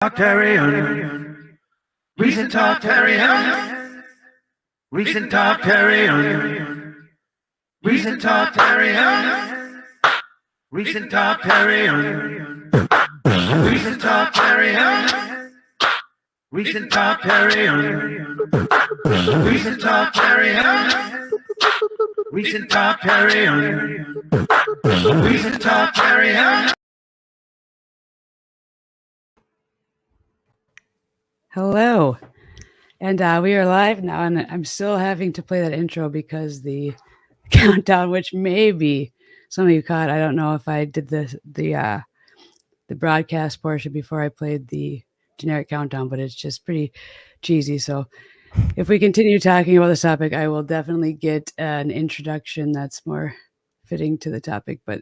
Carry on. Recent talk, carry on. Recent talk, carry on. Recent talk, carry on. Recent talk, carry on. Recent talk, carry on. Recent talk, carry on. Recent talk, carry on. Recent talk, carry on. Recent talk, carry on. Hello, and we are live now, and I'm still having to play that intro because the countdown, which maybe some of you caught, I don't know if I did the broadcast portion before I played the generic countdown, but it's just pretty cheesy. So if we continue talking about this topic, I will definitely get an introduction that's more fitting to the topic. But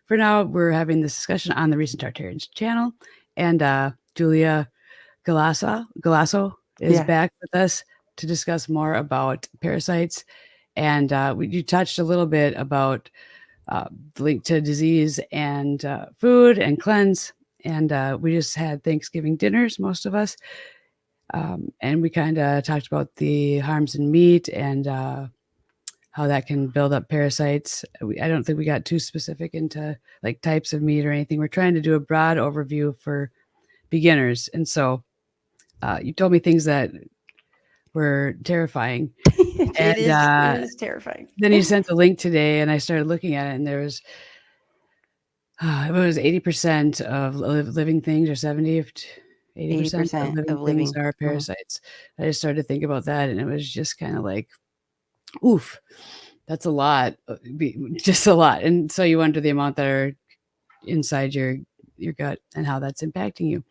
for now, we're having this discussion on the Recent Tartarians channel, and Julia Galasso is back with us to discuss more about parasites. And you touched a little bit about the link to disease and food and cleanse. And we just had Thanksgiving dinners, most of us. And we kind of talked about the harms in meat and how that can build up parasites. I don't think we got too specific into like types of meat or anything. We're trying to do a broad overview for beginners. And so you told me things that were terrifying. It is terrifying. Then you sent a link today, and I started looking at it, and there was it was 80% of living things, or 80% of living things are parasites. I just started to think about that, and it was just kind of like, oof, that's a lot, just a lot. And so you wonder the amount that are inside your gut and how that's impacting you.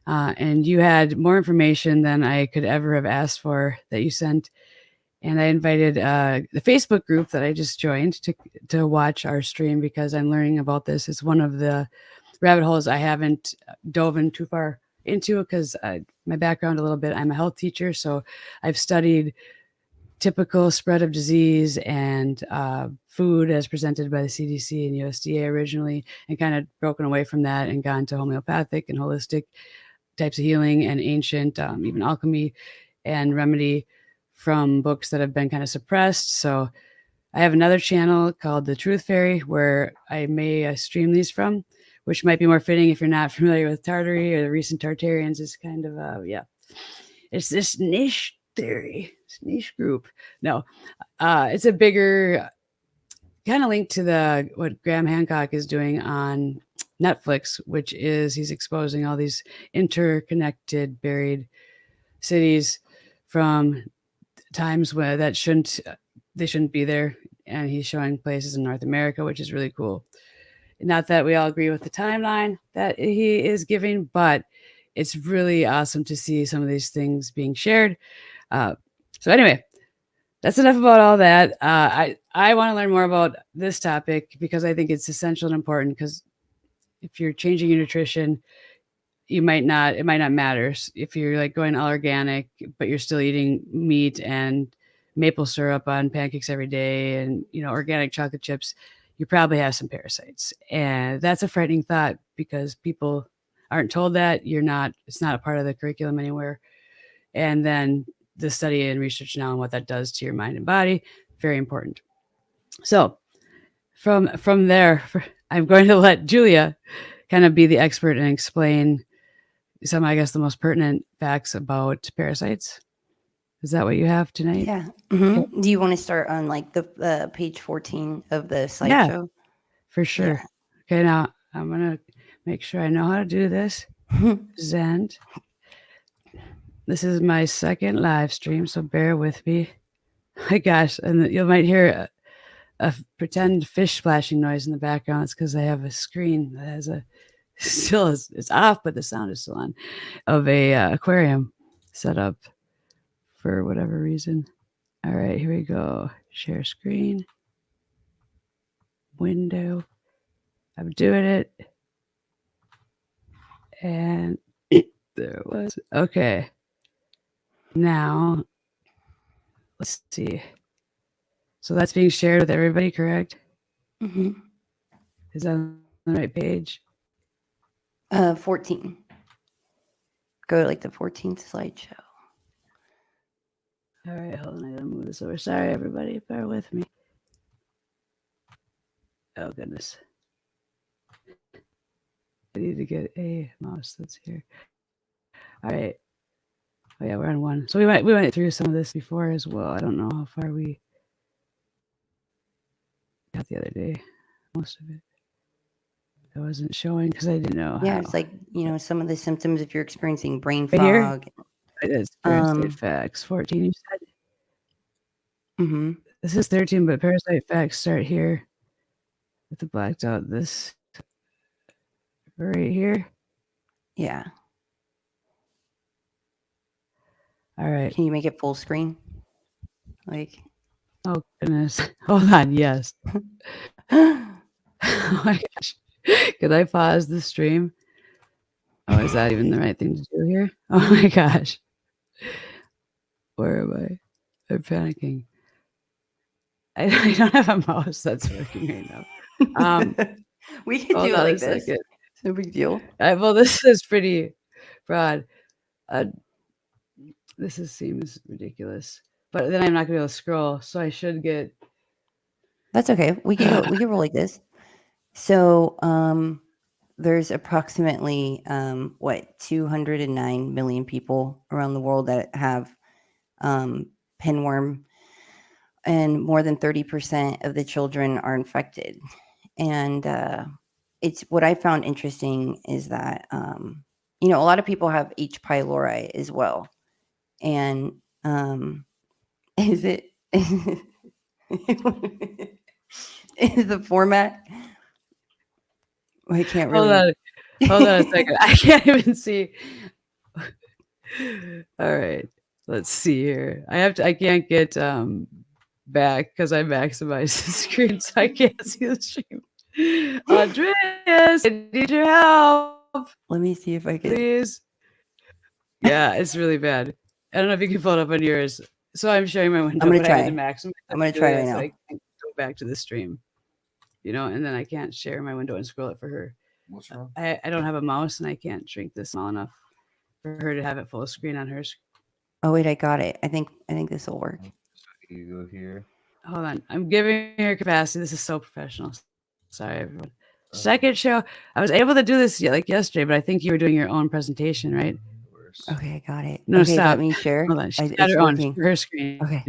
And you had more information than I could ever have asked for that you sent. And I invited the Facebook group that I just joined to watch our stream because I'm learning about this. It's one of the rabbit holes I haven't dove in too far into because my background a little bit, I'm a health teacher. So I've studied typical spread of disease and food as presented by the CDC and USDA originally, and kind of broken away from that and gone to homeopathic and holistic types of healing and ancient, even alchemy and remedy from books that have been kind of suppressed. So I have another channel called The Truth Fairy where I may stream these from, which might be more fitting if you're not familiar with Tartary or the Recent Tartarians. It's kind of, it's this niche theory, it's niche group. No, it's a bigger kind of link to what Graham Hancock is doing on Netflix, which is he's exposing all these interconnected, buried cities from times where they shouldn't be there, and he's showing places in North America, which is really cool. Not that we all agree with the timeline that he is giving, but it's really awesome to see some of these things being shared. So anyway, that's enough about all that. I want to learn more about this topic because I think it's essential and important, because if you're changing your nutrition, it might not matter. If you're like going all organic, but you're still eating meat and maple syrup on pancakes every day and, organic chocolate chips, you probably have some parasites. And that's a frightening thought because people aren't told that. It's not a part of the curriculum anywhere. And then the study and research now and what that does to your mind and body, very important. So from there, I'm going to let Julia kind of be the expert and explain some, I guess, the most pertinent facts about parasites. Is that what you have tonight? Yeah. Mm-hmm. Do you want to start on like the page 14 of the slideshow? For sure. Yeah. Okay, now I'm going to make sure I know how to do this. Present. This is my second live stream, so bear with me. My gosh, and you might hear a pretend fish splashing noise in the background. It's because I have a screen that has it's off, but the sound is still on, of a aquarium set up for whatever reason. All right, here we go. Share screen. Window. I'm doing it. And there it was. Okay. Now, let's see. So that's being shared with everybody, correct? Mm-hmm. Is that on the right page? 14. Go to like the 14th slideshow. All right, hold on. I gotta move this over. Sorry, everybody. Bear with me. Oh, goodness. I need to get a mouse that's here. All right. Oh, yeah, we're on one. So we went through some of this before as well. I don't know how far we got the other day. Most of it. I wasn't showing because I didn't know Yeah, how. it's like, some of the symptoms if you're experiencing brain Right here? fog. It is parasite facts. 14, you said? Mm-hmm. This is 13, but parasite facts start here with the blacked out. This right here. Yeah. All right. Can you make it full screen? Like, Oh, goodness. Hold on. Yes. Oh my gosh. Could I pause the stream? Oh, is that even the right thing to do here? Oh my gosh. Where am I? I'm panicking. I don't have a mouse that's working right now. we can Hold do it on like a this. second. No big deal. Well, this is pretty broad. This seems ridiculous. But then I'm not going to be able to scroll, so I should get. That's okay. We can go. We can roll like this. So, there's approximately 209 million people around the world that have pinworm, and more than 30% of the children are infected. And it's what I found interesting is that a lot of people have H. pylori as well, and is it is the format? I can't really. Hold on a second. I can't even see. All right, let's see here. I can't get back because I maximized the screen, so I can't see the stream. Andreas, I need your help. Let me see if I can. Please. Yeah, it's really bad. I don't know if you can pull it up on yours. So I'm sharing my window, I'm gonna but I had to try. maximize. I'm gonna try right so now. I can't go back to the stream, and then I can't share my window and scroll it for her. What's wrong? I don't have a mouse and I can't shrink this small enough for her to have it full screen on her. Oh wait, I got it. I think this will work. So you go here. Hold on, I'm giving her capacity. This is so professional. Sorry, everyone. Second show. I was able to do this like yesterday, but I think you were doing your own presentation, right? Okay, I got it. No, okay, stop. let me share. Hold on. She's got her own her screen. Okay.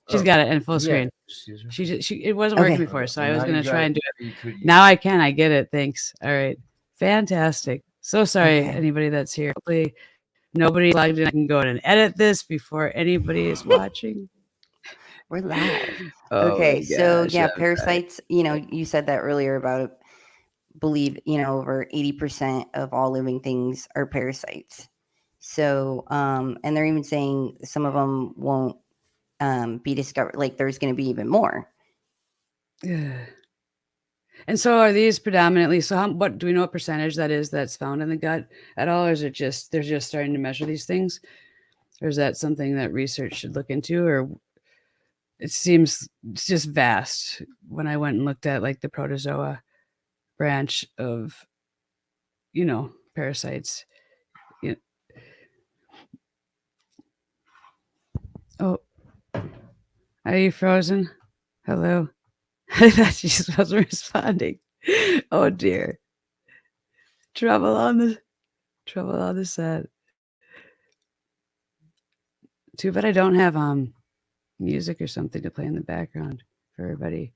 She's got it in full screen. It wasn't working before, so I was going to try and do it. Now I can. I get it. Thanks. All right. Fantastic. So sorry, anybody that's here. Hopefully nobody logged in. I can go in and edit this before anybody is watching. We're live. Oh okay, so gosh, yeah, I'm parasites. You said that earlier about believe over 80% of all living things are parasites. So, and they're even saying some of them won't be discovered. Like there's going to be even more. Yeah. And so are these predominantly, what do we know what percentage that is that's found in the gut at all? Or is it just, they're just starting to measure these things? Or is that something that research should look into? Or it seems it's just vast when I went and looked at like the protozoa branch of, parasites. Oh, are you frozen? Hello? I thought she just wasn't responding. Oh dear. Trouble on the set. Too bad I don't have music or something to play in the background for everybody.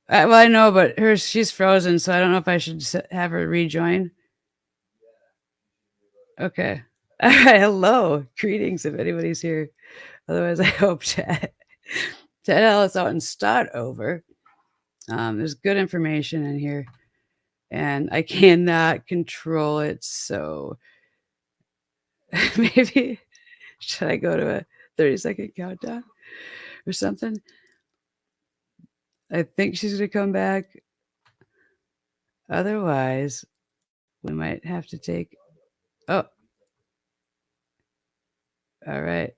Well, I know, but she's frozen, so I don't know if I should have her rejoin. Okay. All right. Hello. Greetings if anybody's here. Otherwise, I hope to tell us out and start over. There's good information in here, and I cannot control it. So maybe should I go to a 30-second countdown or something? I think she's going to come back. Otherwise, we might have to take. Oh. All right.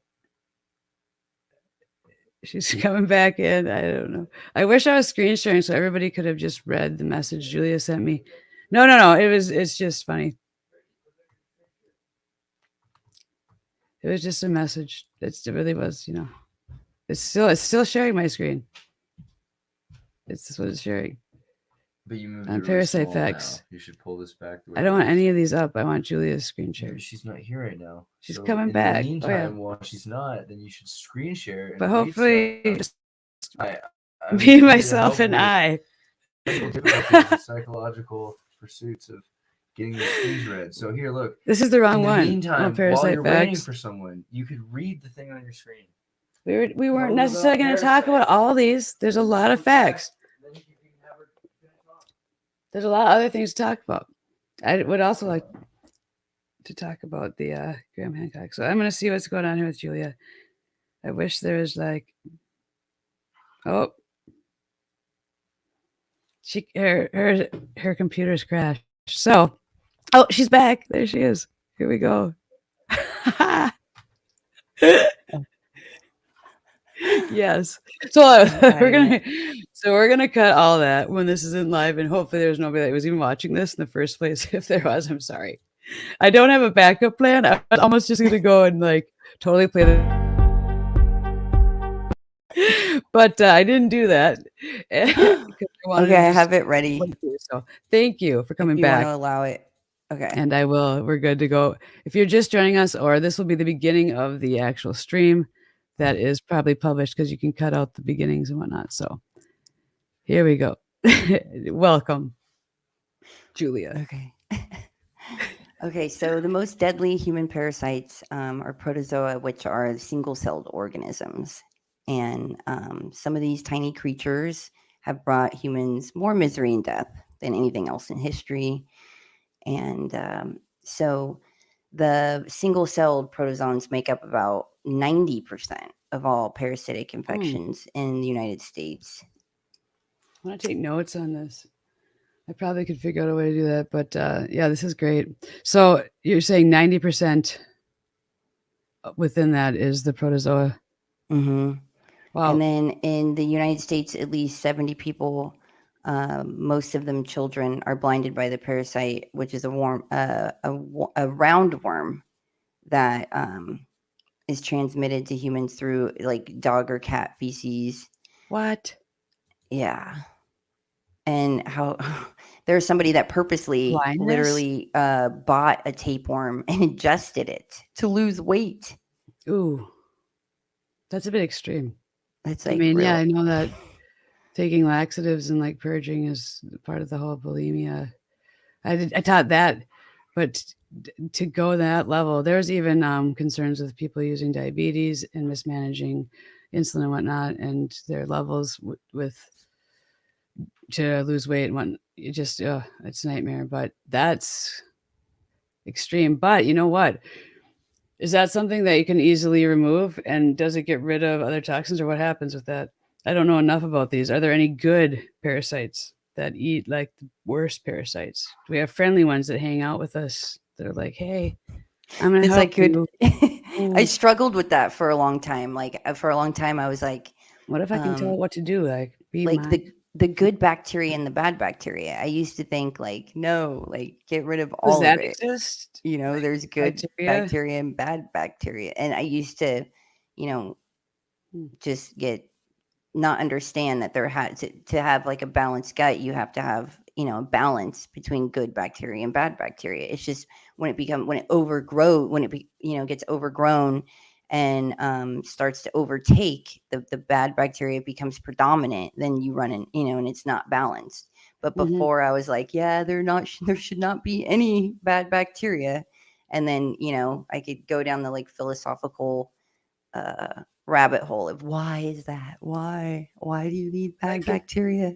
She's coming back in. I don't know. I wish I was screen sharing so everybody could have just read the message Julia sent me. No. It's just funny. It was just a message. It really was, It's still sharing my screen. It's just what it's sharing. But you moved On it really Parasite small now. Facts. You should pull this back the way I it don't want was. any of these up. I want Julia's screen Yeah, share. but she's not here right now. She's So coming in the back. Oh yeah. meantime, while she's not, then you should screen share and But read hopefully stuff. just I me, was here to myself, help and with I. technical difficulties and psychological pursuits of getting these screens read. So here, look. This is the In wrong the one. meantime, while Parasite you're waiting Facts. for someone, you could read the thing on your screen. We weren't What was necessarily about going to talk about parasites? all these. There's a lot of Look back, facts. then you can have her finish off. There's a lot of other things to talk about. I would also like to talk about the Graham Hancock. So I'm going to see what's going on here with Julia. I wish there was like, oh, her computer's crashed. So, oh, she's back. There she is. Here we go. Yes. So we're gonna cut all that when this isn't live, and hopefully there's nobody that was even watching this in the first place. If there was, I'm sorry. I don't have a backup plan. I was almost just gonna go and like totally play the, but I didn't do that. because I wanted Okay, to I just have it ready so thank you for if coming you want back. to allow it. Okay. And I will. We're good to go. If you're just joining us, or this will be the beginning of the actual stream that is probably published because you can cut out the beginnings and whatnot. So here we go. Welcome, Julia. Okay. Okay, so the most deadly human parasites are protozoa, which are single-celled organisms. And some of these tiny creatures have brought humans more misery and death than anything else in history. And so the single-celled protozoans make up about 90% of all parasitic infections in the United States. I want to take notes on this. I probably could figure out a way to do that, but yeah, this is great. So you're saying 90% within that is the protozoa. Mm-hmm. Wow. And then in the United States, at least 70 people, most of them children, are blinded by the parasite, which is a roundworm that is transmitted to humans through like dog or cat feces. What? Yeah. And how there's somebody that purposely, Blindness? literally bought a tapeworm and ingested it to lose weight. Ooh, that's a bit extreme. That's I like mean, real. yeah, I know that taking laxatives and like purging is part of the whole bulimia. I taught that, but to go that level, there's even concerns with people using diabetes and mismanaging insulin and whatnot, and their levels with to lose weight and what. It just it's a nightmare. But that's extreme. But you know what? Is that something that you can easily remove? And does it get rid of other toxins, or what happens with that? I don't know enough about these. Are there any good parasites that eat like the worst parasites? Do we have friendly ones that hang out with us that are like, hey, I'm going to It's help like good. you? I Ooh, struggled with that for a long time. Like for a long time, I was like, what if I can tell it what to do? Like, be like mine. the good bacteria and the bad bacteria. I used to think like, no, like get rid of Does all of that it. exist? You know, there's good Bacteria? bacteria and bad bacteria. And I used to, you know, Hmm. just get not understand that there had to have like a balanced gut, you have to have, you know, a balance between good bacteria and bad bacteria. It's just when it overgrow when it be, you know, gets overgrown and starts to overtake the bad bacteria becomes predominant, then you run in, you know, and it's not balanced. But Mm-hmm. before I was like, yeah, there should not be any bad bacteria. And then, you know, I could go down the like philosophical rabbit hole of why is that? Why do you need bad bacteria?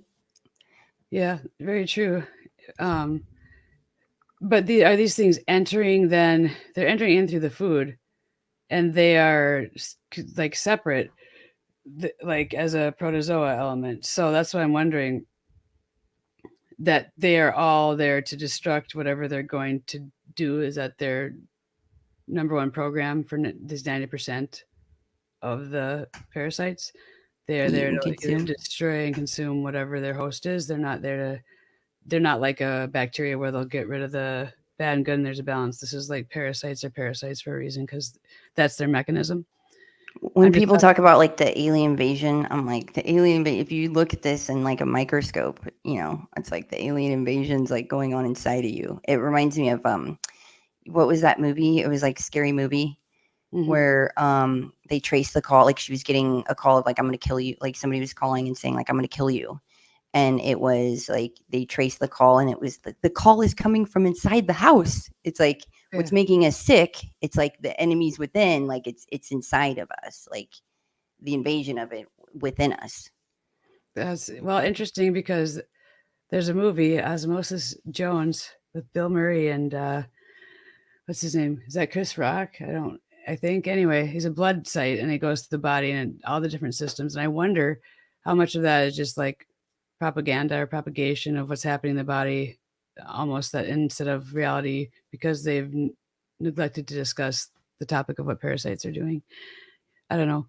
Yeah, very true. Um, but are these things entering then? They're entering in through the food, and they are like separate, like as a protozoa element. So that's why I'm wondering that they are all there to destruct whatever they're going to do. Is that their number one program for these 90% of the parasites? They are Eat there and to either consume. destroy and consume whatever their host is. They're not there to. They're not like a bacteria where they'll get rid of the bad and good and there's a balance. This is like parasites are parasites for a reason because that's their mechanism. When I'm just people talk about like the alien invasion, I'm like the alien. If you look at this in like a microscope, it's like the alien invasion's like going on inside of you. It reminds me of what was that movie? It was like Scary Movie where they traced the call. Like she was getting a call of like I'm gonna kill you. Like somebody was calling and saying like I'm gonna kill you. And it was like they traced the call and it was the call is coming from inside the house. It's like what's making us sick. It's like the enemies within, like it's inside of us, like the invasion of it within us. That's interesting because there's a movie, Osmosis Jones, with Bill Murray and what's his name? Is that Chris Rock? I think anyway, he's a blood site and it goes to the body and all the different systems. And I wonder how much of that is just like propaganda or propagation of what's happening in the body, almost that instead of reality, because they've neglected to discuss the topic of what parasites are doing. I don't know.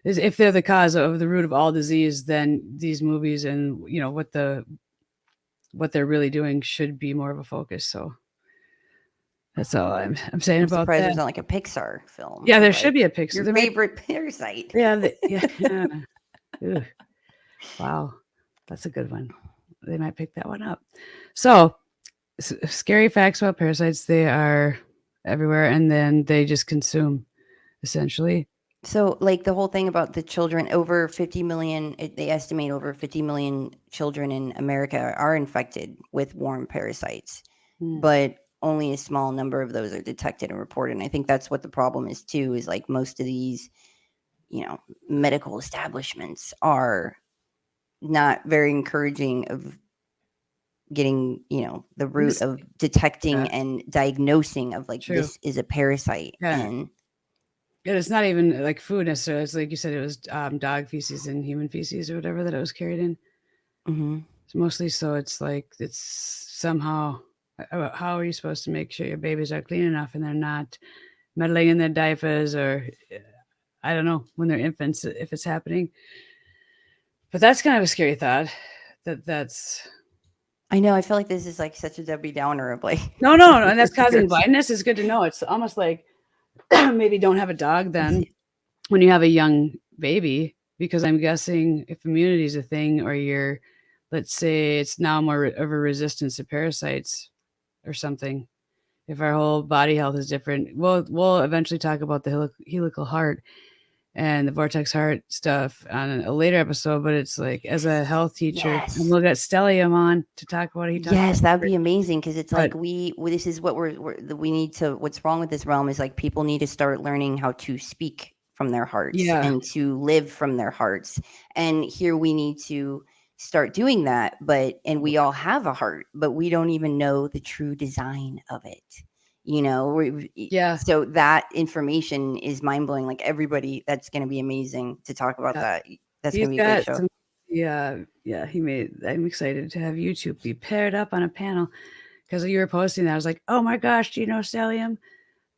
If they're the cause of the root of all disease, then these movies and what they're really doing should be more of a focus. So that's all I'm saying about Surprised that. there's not like a Pixar film. Yeah, there like, should be a Pixar. Your favorite parasite. Yeah. Ugh. Wow, that's a good one. They might pick that one up. So, scary facts about parasites: they are everywhere, and then they just consume, essentially. So, like the whole thing about the children, over 50 million, they estimate over 50 million children in America are infected with worm parasites, but only a small number of those are detected and reported. And I think that's what the problem is too, is like most of these, medical establishments are not very encouraging of getting, the root of detecting and diagnosing of like, this is a parasite. And it's not even like food necessarily. It's like you said, it was dog feces and human feces or whatever that it was carried in. It's mostly so it's like it's somehow, how are you supposed to make sure your babies are clean enough and they're not meddling in their diapers or I don't know, when they're infants, if it's happening. But that's kind of a scary thought. That's. I know. I feel like this is like such a Debbie Downer of like. No, and that's causing blindness. It's good to know. It's almost like maybe don't have a dog then when you have a young baby, because I'm guessing if immunity is a thing, or let's say it's now more of a resistance to parasites or something. If our whole body health is different, we'll eventually talk about the helical heart and the vortex heart stuff on a later episode, but it's like as a health teacher, and we'll get Stellium on to talk about it. Yes, that'd be amazing, because it's like this is what we need to. What's wrong with this realm is like people need to start learning how to speak from their hearts and to live from their hearts. And here we need to start doing that. And we all have a heart, but we don't even know the true design of it. So that information is mind-blowing. Like everybody, that's going to be amazing to talk about that. That's going to be a great show. I'm excited to have you two be paired up on a panel, because you were posting that. I was like, oh my gosh, do you know Stellium?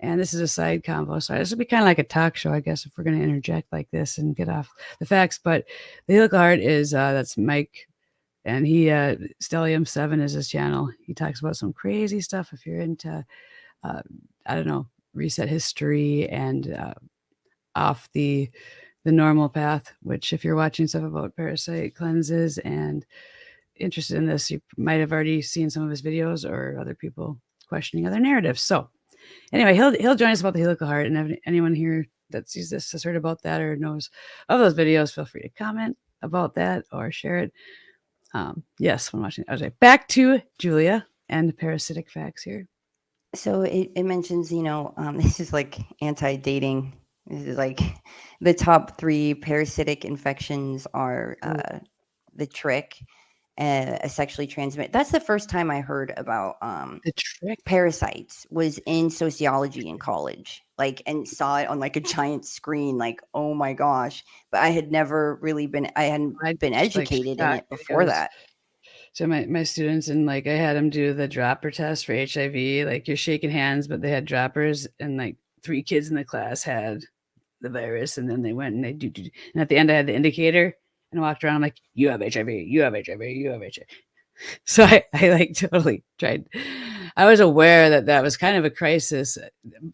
And this is a side convo, so this will be kind of like a talk show, I guess, if we're going to interject like this and get off the facts. But the helical heart is that's Mike, and he Stellium 7 is his channel. He talks about some crazy stuff if you're into I don't know, reset history and off the normal path, which if you're watching stuff about parasite cleanses and interested in this, you might have already seen some of his videos or other people questioning other narratives. So anyway, he'll join us about the helical heart, and if anyone here that sees this has heard about that or knows of those videos, feel free to comment about that or share it. Yes, when watching. Okay, back to Julia and parasitic facts here. So it mentions, this is like anti-dating. This is like the top 3 parasitic infections are the trick, a sexually transmitted. That's the first time I heard about the trick parasites was in sociology in college, and saw it on like a giant screen, like, oh my gosh. But I had never really been educated in it before that. So my students, and like I had them do the dropper test for HIV, like you're shaking hands, but they had droppers, and like 3 kids in the class had the virus, and then they went and they do. And at the end I had the indicator and I walked around, I'm like, you have HIV, you have HIV, you have HIV. So I like totally tried. I was aware that that was kind of a crisis,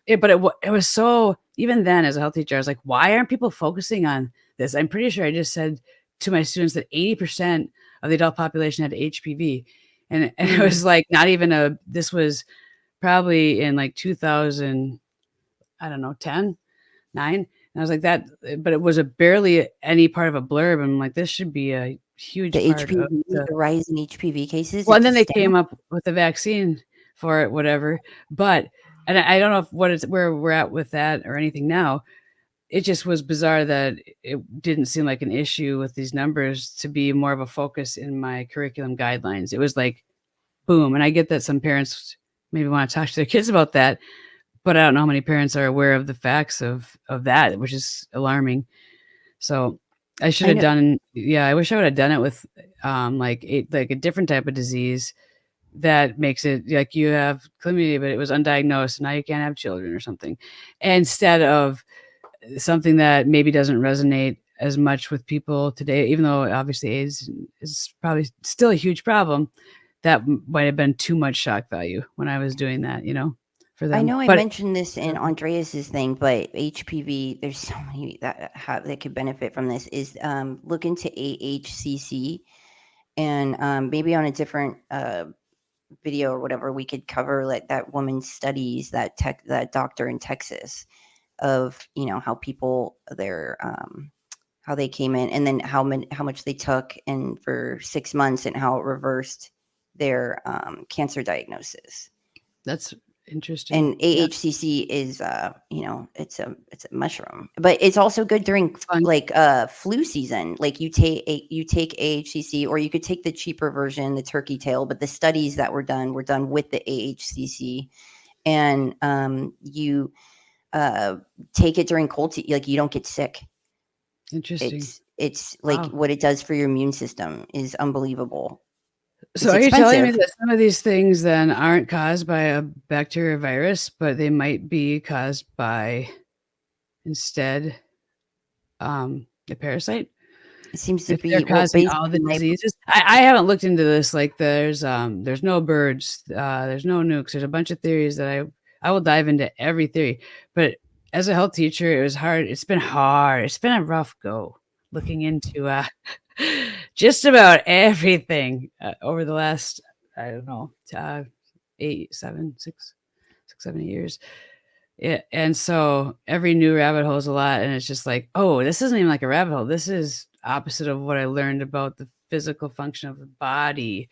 but it was so, even then as a health teacher, I was like, why aren't people focusing on this? I'm pretty sure I just said to my students that 80% of the adult population had HPV. And it Mm. was like not even this was probably in like 2000, I don't know, 10, 9. And I was like that, but it was a barely any part of a blurb. I'm like, this should be a huge The part of HPV, the, the rise in HPV cases, well, and it's a then they stat. came up with the vaccine for it, whatever. But, and I don't know if where we're at with that or anything now. It just was bizarre that it didn't seem like an issue with these numbers to be more of a focus in my curriculum guidelines. It was like, boom. And I get that some parents maybe want to talk to their kids about that, but I don't know how many parents are aware of the facts of that, which is alarming. So I should I have know. done, yeah, I wish I would have done it with like a different type of disease that makes it like you have chlamydia, but it was undiagnosed, and now you can't have children or something, instead of something that maybe doesn't resonate as much with people today, even though obviously AIDS is probably still a huge problem. That might have been too much shock value when I was doing that, for I them. know I But mentioned this in Andreas's thing, but HPV, there's so many that could benefit from this. Is look into AHCC, and maybe on a different video or whatever, we could cover like that woman's studies, that doctor in Texas, of how people their how they came in, and then how much they took, and for 6 months, and how it reversed their cancer diagnosis. that's interesting. And Yeah. AHCC is it's a mushroom, but it's also good during Fun. like flu season. Like you take AHCC, or you could take the cheaper version, the turkey tail, but the studies that were done with the AHCC, and you take it during cold like you don't get sick. Interesting. It's like Wow. what it does for your immune system is unbelievable. So It's are you telling me expensive. that some of these things then aren't caused by a bacteria or virus, but they might be caused by instead a parasite? It seems to If they're be, well, causing based all the on my diseases? I haven't looked into this. Like there's no birds, there's no nukes. There's a bunch of theories that I will dive into every theory. But as a health teacher, it was hard. It's been hard. It's been a rough go looking into just about everything over the last, I don't know, 7 years. Yeah, and so every new rabbit hole is a lot, and it's just like, oh, this isn't even like a rabbit hole. This is opposite of what I learned about the physical function of the body.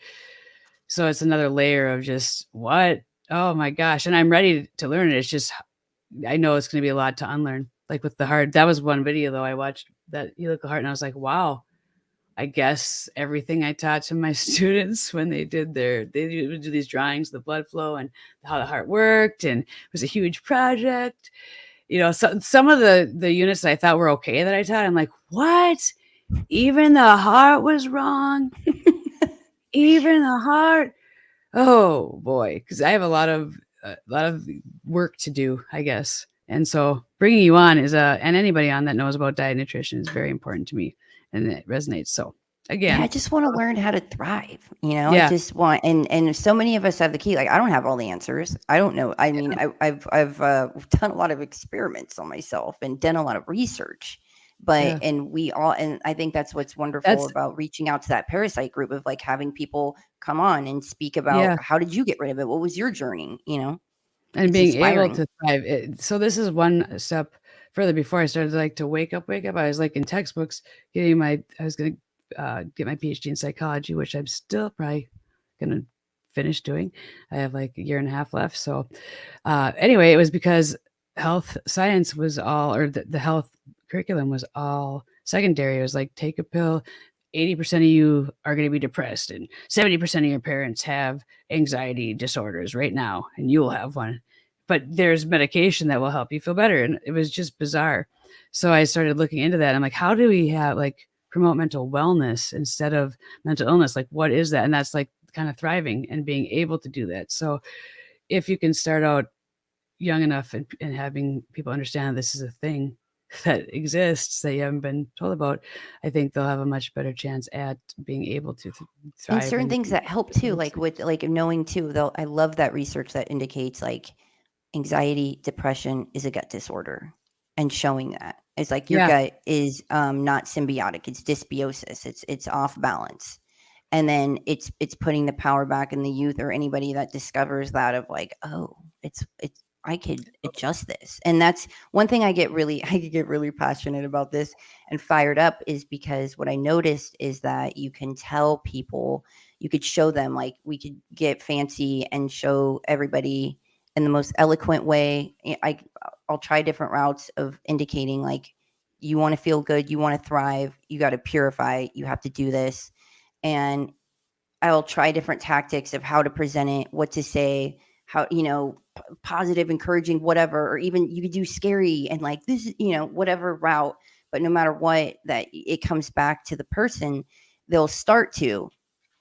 So it's another layer of just what? Oh my gosh. And I'm ready to learn it. It's just I know it's gonna be a lot to unlearn. Like with the heart. That was one video though I watched, that helical heart, and I was like, wow. I guess everything I taught to my students when they would do these drawings, the blood flow and how the heart worked, and it was a huge project. So some of the units that I thought were okay that I taught, I'm like, what? Even the heart was wrong? Even the heart? Oh boy, because I have a lot of work to do, I guess. And so bringing you on and anybody on that knows about diet and nutrition is very important to me, and it resonates. So Yeah, again, I just want to learn how to thrive. I yeah, just want, and so many of us have the key. Like I don't have all the answers. I don't know. I mean, I've done a lot of experiments on myself and done a lot of research. yeah. And we all, and I think that's what's wonderful That's about reaching out to that parasite group, of like having people come on and speak about yeah, how did you get rid of it? What was your journey? and It's being able inspiring. to thrive. So this is one step further. Before I started like to wake up, I was like in textbooks I was going to get my PhD in psychology, which I'm still probably going to finish doing. I have like a year and a half left. So anyway, it was because health science was all, or the health curriculum was all secondary. It was like, take a pill. 80% of you are going to be depressed, and 70% of your parents have anxiety disorders right now, and you'll have one. But there's medication that will help you feel better. And it was just bizarre. So I started looking into that. I'm like, how do we have promote mental wellness instead of mental illness? Like, what is that? And that's like kind of thriving and being able to do that. So if you can start out young enough and having people understand this is a thing, that exists that you haven't been told about, I think they'll have a much better chance at being able to thrive. And certain things that help too, like with like knowing too, though, I love that research that indicates like anxiety, depression is a gut disorder, and showing that it's like your gut is not symbiotic; it's dysbiosis. It's off balance, and then it's putting the power back in the youth or anybody that discovers that of like, oh, it's I could adjust this. And that's one thing I get really passionate about this and fired up, is because what I noticed is that you can tell people, you could show them, like we could get fancy and show everybody in the most eloquent way. I'll try different routes of indicating, like, you want to feel good, you want to thrive, you got to purify, you have to do this. And I'll try different tactics of how to present it, what to say, how, positive, encouraging, whatever, or even you could do scary and like this, whatever route. But no matter what, that it comes back to the person, they'll start to,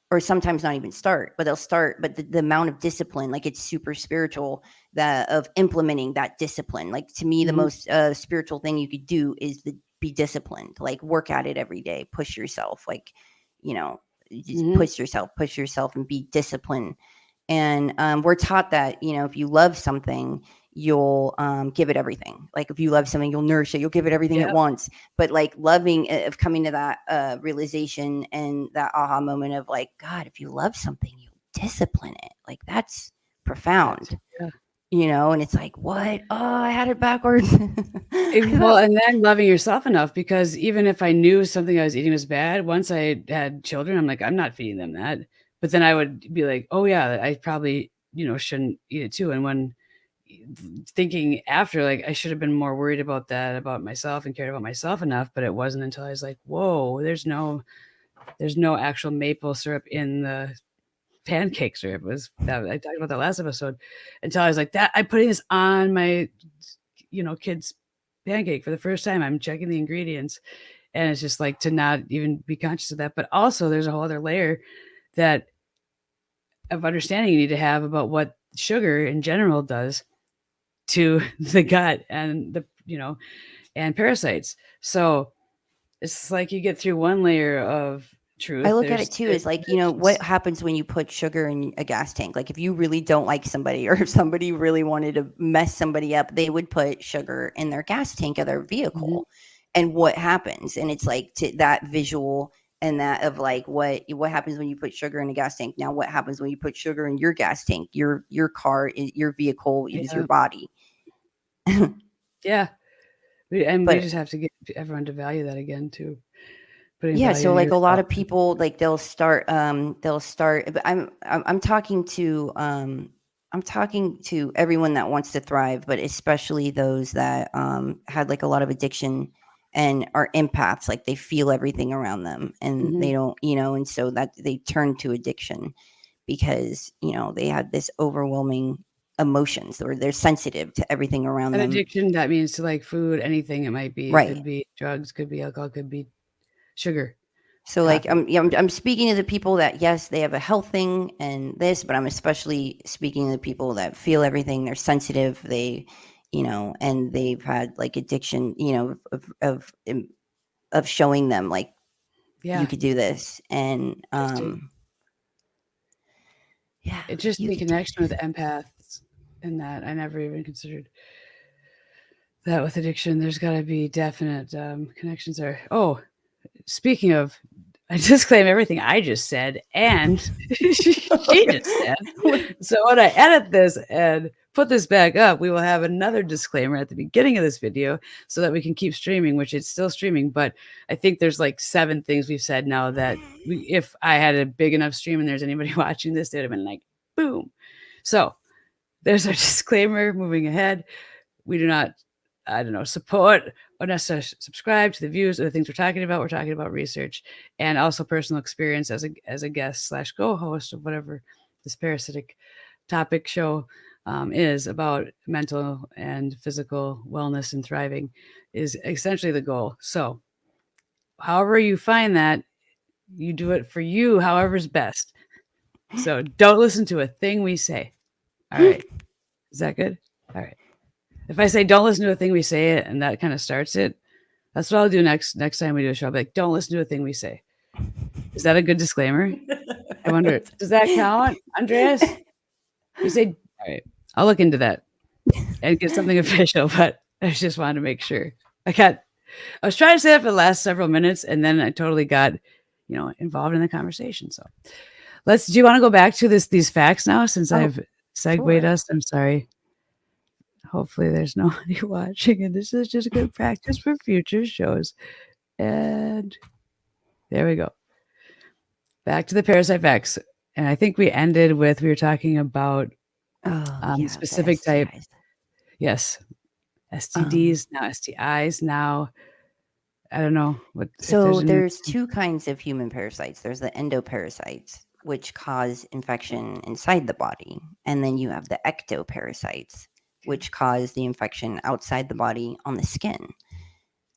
or sometimes not even start, but they'll start. But the amount of discipline, like it's super spiritual, that of implementing that discipline. Like to me, the most spiritual thing you could do is be disciplined, like work at it every day, push yourself, like, just push yourself and be disciplined. And we're taught that, if you love something, you'll give it everything. Like if you love something, you'll nourish it, you'll give it everything at once. But like loving, of coming to that realization and that aha moment of like, God, if you love something, you discipline it. Like that's profound. And it's like, what? Oh, I had it backwards. Well, and then loving yourself enough, because even if I knew something I was eating was bad, once I had children, I'm like, I'm not feeding them that. But then I would be like, oh yeah, I probably, shouldn't eat it too. And when thinking after, like, I should have been more worried about that, about myself, and cared about myself enough. But it wasn't until I was like, whoa, there's no actual maple syrup in the pancake syrup. Was that I talked about that last episode, until I was like, that I'm putting this on my, kids' pancake for the first time. I'm checking the ingredients, and it's just like to not even be conscious of that. But also there's a whole other layer that of understanding you need to have about what sugar in general does to the gut and and parasites. So it's like you get through one layer of truth. I look at it too as like, what happens when you put sugar in a gas tank? Like if you really don't like somebody, or if somebody really wanted to mess somebody up, they would put sugar in their gas tank of their vehicle. And what happens? And it's like to that visual, and that of like what happens when you put sugar in a gas tank. Now what happens when you put sugar in your gas tank? Your car, your vehicle is your body. Yeah. We just have to get everyone to value that again too. So like a lot of people, like they'll start but I'm talking to everyone that wants to thrive, but especially those that had like a lot of addiction and are empaths, like they feel everything around them, and they don't, and so that they turn to addiction because they had this overwhelming emotions, or they're sensitive to everything around them. Addiction, that means to like food, anything it might be. Right. It could be drugs, could be alcohol, could be sugar. So like I'm speaking to the people that, yes, they have a health thing and this, but I'm especially speaking to the people that feel everything. They're sensitive. They, and they've had like addiction, of showing them like, you could do this. And it's just the connection with empaths, and that I never even considered that with addiction. There's got to be definite connections there. Oh, speaking of, I disclaim everything I just said and she just said. So when I edit this and put this back up, we will have another disclaimer at the beginning of this video so that we can keep streaming, which it's still streaming. But I think there's like 7 things we've said now that if I had a big enough stream and there's anybody watching this, they'd have been like, boom. So there's our disclaimer moving ahead. We do not, support or necessarily subscribe to the views or the things we're talking about. We're talking about research and also personal experience as a guest / co-host of whatever this parasitic topic show is about. Mental and physical wellness and thriving is essentially the goal. So however you find that, you do it for you, however's best. So don't listen to a thing we say. All right. Is that good? All right. If I say don't listen to a thing we say, and that kind of starts it, that's what I'll do next time we do a show. I'll be like, don't listen to a thing we say. Is that a good disclaimer? I wonder, does that count, Andreas? You say, all right, I'll look into that and get something official, but I just wanted to make sure. I was trying to say that for the last several minutes, and then I totally got, involved in the conversation. So do you want to go back to these facts now, since I've segued sure. us? I'm sorry. Hopefully there's nobody watching, and this is just good practice for future shows. And there we go. Back to the parasite facts. And I think we ended with, we were talking about specific type. Yes. STDs, now STIs, now I don't know what. So there's two kinds of human parasites. There's the endoparasites, which cause infection inside the body. And then you have the ectoparasites, which cause the infection outside the body on the skin.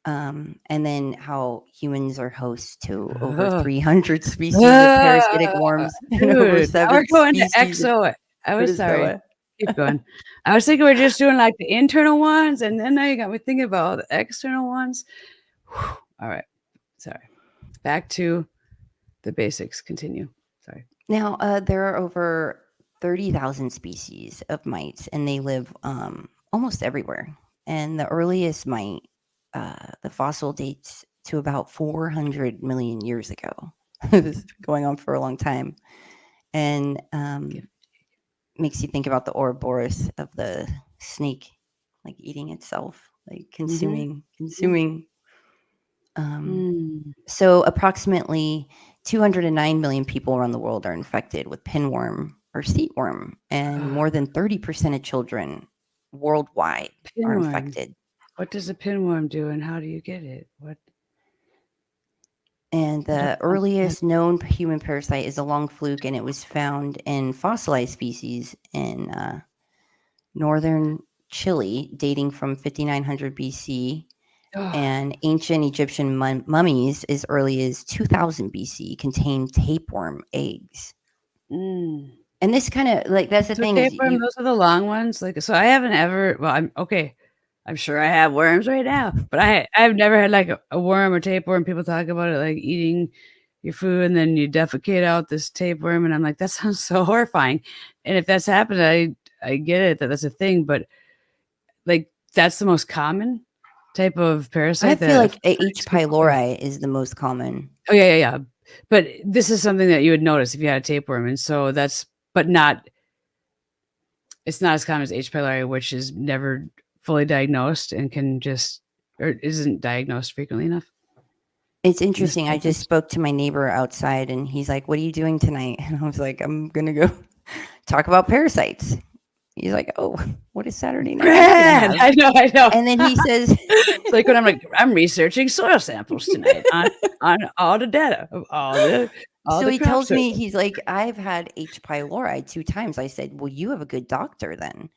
And then how humans are hosts to over 300 species of parasitic worms. Dude, and over 7 we're going species. to exo. I was sorry. That? Keep going. I was thinking we're just doing like the internal ones, and then now you got me thinking about all the external ones. Whew. All right. Sorry. Back to the basics. Continue. Sorry. Now, there are over 30,000 species of mites, and they live almost everywhere. And the earliest mite, the fossil dates to about 400 million years ago. This is going on for a long time. And makes you think about the Ouroboros of the snake, like eating itself, like consuming. So approximately 209 million people around the world are infected with pinworm or seatworm, and more than 30% of children worldwide are infected. What does a pinworm do, and how do you get it? What? And the earliest known human parasite is a long fluke, and it was found in fossilized species in northern Chile, dating from 5900 BC. And ancient Egyptian mummies as early as 2000 BC contained tapeworm eggs. And this kind of like, that's the thing. Tapeworm, those are the long ones. Like, so I haven't ever. Well, I'm sure I have worms right now, but I've never had like a worm or tapeworm. People talk about it like eating your food and then you defecate out this tapeworm, and I'm like, that sounds so horrifying. And if that's happened, I get it that that's a thing, but like that's the most common type of parasite. I feel like H. pylori is the most common. Oh yeah. But this is something that you would notice if you had a tapeworm, and so it's not as common as H. pylori, which is never fully diagnosed and isn't diagnosed frequently enough. It's interesting. I just spoke to my neighbor outside, and he's like, "What are you doing tonight?" And I was like, "I'm gonna go talk about parasites." He's like, "Oh, what is Saturday night?" I know. And then he says, "It's like when I'm like, I'm researching soil samples tonight on all the data of all the." So he tells me, he's like, "I've had H. pylori 2 times." I said, "Well, you have a good doctor then."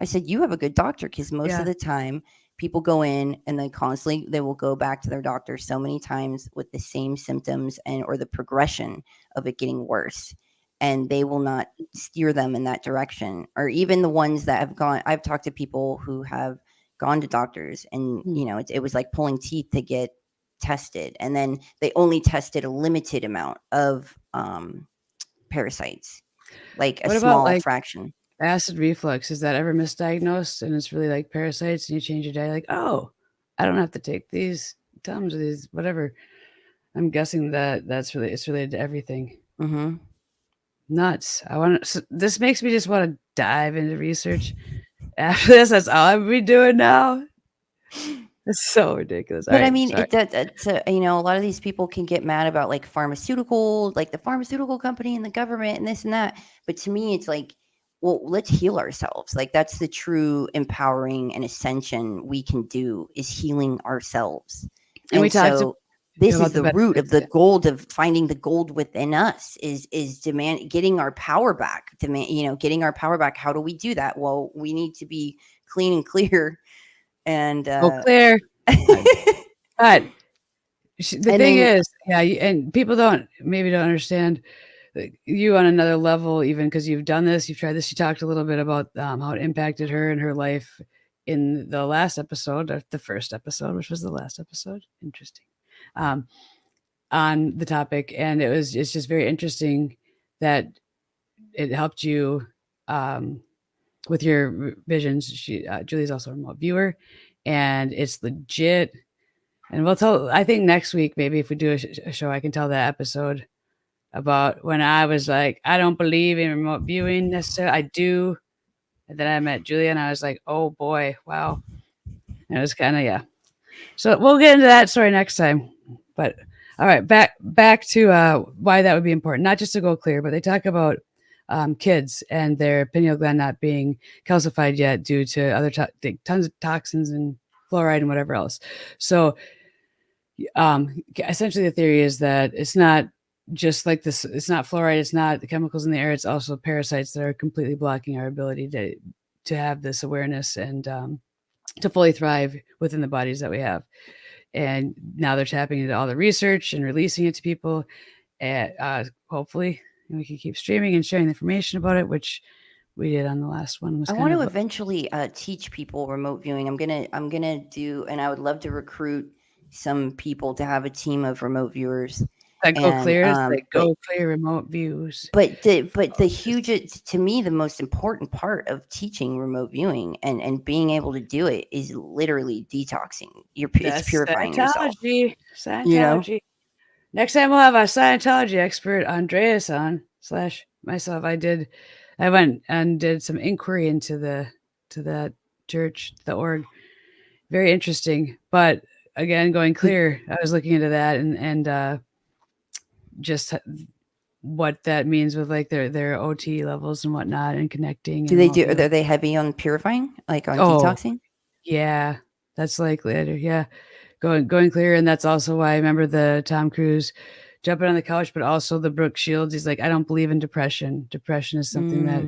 I said, "You have a good doctor," because most of the time people go in and then constantly they will go back to their doctor so many times with the same symptoms or the progression of it getting worse. And they will not steer them in that direction. Or even the ones that have gone, I've talked to people who have gone to doctors and, it was like pulling teeth to get tested. And then they only tested a limited amount of parasites, like a small fraction. Acid reflux, is that ever misdiagnosed and it's really like parasites, and you change your diet like, oh, I don't have to take these Tums or these whatever. I'm guessing it's related to everything. Nuts. This makes me just want to dive into research after this. That's all I'm be doing now. It's so ridiculous. But I mean, a lot of these people can get mad about like the pharmaceutical company and the government and this and that. But to me, it's like, well, let's heal ourselves. Like that's the true empowering and ascension we can do, is healing ourselves. And we talked. This is the root of the gold, of finding the gold within us, is getting our power back. Getting our power back. How do we do that? Well, we need to be clean and clear. And clear. But the thing is, and people don't understand you on another level, even because you've done this, you've tried this. You talked a little bit about how it impacted her and her life in the last episode, or the first episode, which was the last episode. Interesting. On the topic, and it's just very interesting that it helped you with your visions. Julie's also a remote viewer, and it's legit. And I think next week, maybe if we do a show, I can tell that episode about when I was like, I don't believe in remote viewing necessarily. I do. And then I met Julia and I was like, oh boy, wow. And it was kind of, yeah. So we'll get into that story next time. But all right, back to why that would be important, not just to go clear, but they talk about kids and their pineal gland not being calcified yet due to other tons of toxins and fluoride and whatever else. So essentially the theory is that it's not just like this, it's not fluoride, it's not the chemicals in the air, it's also parasites that are completely blocking our ability to have this awareness and to fully thrive within the bodies that we have. And now they're tapping into all the research and releasing it to people, and hopefully we can keep streaming and sharing the information about it, which we did on the last one. I want to eventually teach people remote viewing. I'm gonna do, and I would love to recruit some people to have a team of remote viewers. That go clear, like go clear remote views. But the huge, to me, the most important part of teaching remote viewing and being able to do it is literally detoxing. It's purifying yourself. Scientology. You know? Next time we'll have a Scientology expert, Andreas, on / myself. I went and did some inquiry into that church, the org. Very interesting. But again, going clear, I was looking into that and just what that means with like their OT levels and whatnot and connecting. Are they heavy on purifying, like on detoxing? Yeah, that's like later. Yeah. Going clear. And that's also why I remember the Tom Cruise jumping on the couch, but also the Brooke Shields. He's like, I don't believe in depression. Depression is something that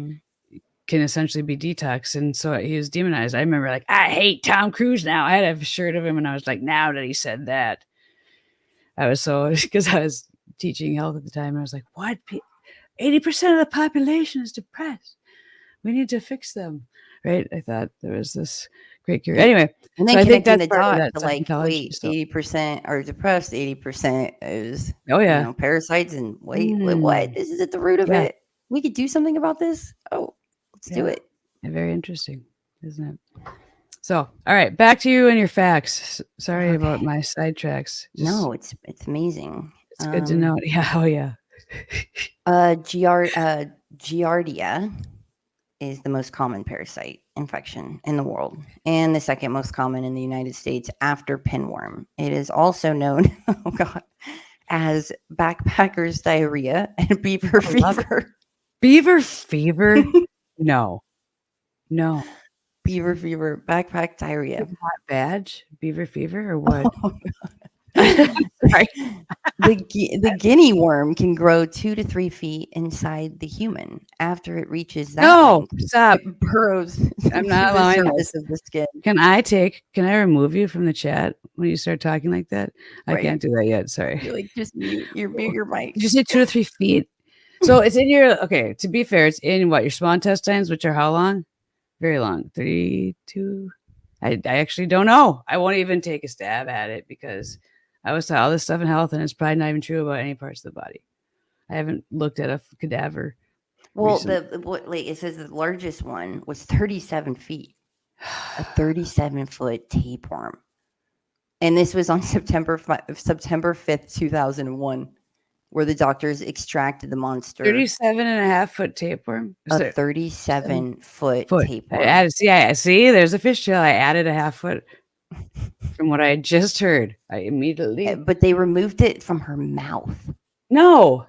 can essentially be detox. And so he was demonized. I remember like, I hate Tom Cruise now. I had a shirt of him and I was like, now that he said that, I was so, because I was teaching health at the time. I was like, what? 80% of the population is depressed. We need to fix them. Right. I thought there was this great cure. Anyway, and then so I think that's the dot to like, wait, 80% are depressed, 80% is parasites, and wait, what? This is at the root of it. We could do something about this. Oh, let's do it. Yeah, very interesting, isn't it? So, all right, back to you and your facts. Sorry about my sidetracks. No, it's amazing. It's good to know. Yeah. Oh yeah. Giardia is the most common parasite infection in the world and the second most common in the United States after pinworm. It is also known, as backpackers diarrhea and beaver fever. Beaver fever? No. Beaver fever, backpack diarrhea. Hot badge, beaver fever, or what? Oh, sorry. The guinea worm can grow 2 to 3 feet inside the human. After it reaches that, stop. It burrows. I'm not allowing this of the skin. Can I remove you from the chat when you start talking like that? I can't do that yet. Sorry. You're like, just mute your mic. Did you say 2 to 3 feet? So it's in your, to be fair, it's in what, your small intestines, which are how long? Very long. 32. I actually don't know. I won't even take a stab at it because I was taught all this stuff in health and it's probably not even true about any parts of the body. I haven't looked at a cadaver. Well, it says the largest one was 37 feet, a 37-foot tapeworm. And this was on September 5th, 2001, where the doctors extracted the monster. 37.5-foot tapeworm? A 37-foot tapeworm. See, there's a fishtail. I added a half foot from what I had just heard. I immediately. But they removed it from her mouth. No.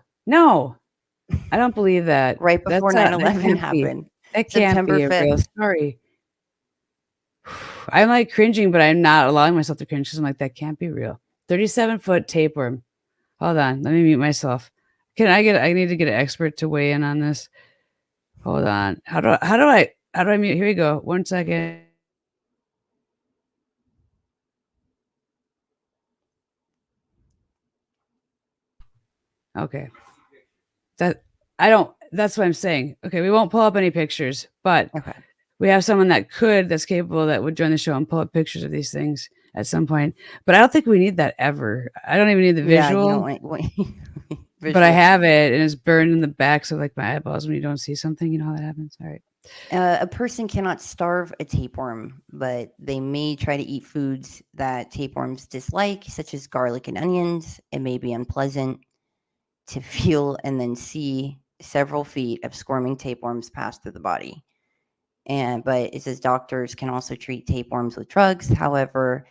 I don't believe that. Right before 9/11 happened. That can't be a real story. I'm like cringing, but I'm not allowing myself to cringe because I'm like, that can't be real. 37-foot tapeworm. Hold on. Let me mute myself. I need to get an expert to weigh in on this. Hold on. How do I mute? Here we go. 1 second. Okay. That's what I'm saying. Okay. We won't pull up any pictures, but we have someone that's capable, that would join the show and pull up pictures of these things at some point. But I don't think we need that ever. I don't even need the Yeah, you visual, don't want but I visual. have it, and it's burned in the backs of like my eyeballs when you don't see something. You know how that happens. All right. A person cannot starve a tapeworm, but they may try to eat foods that tapeworms dislike, such as garlic and onions. It may be unpleasant to feel and then see several feet of squirming tapeworms pass through the body. But it says doctors can also treat tapeworms with drugs. However,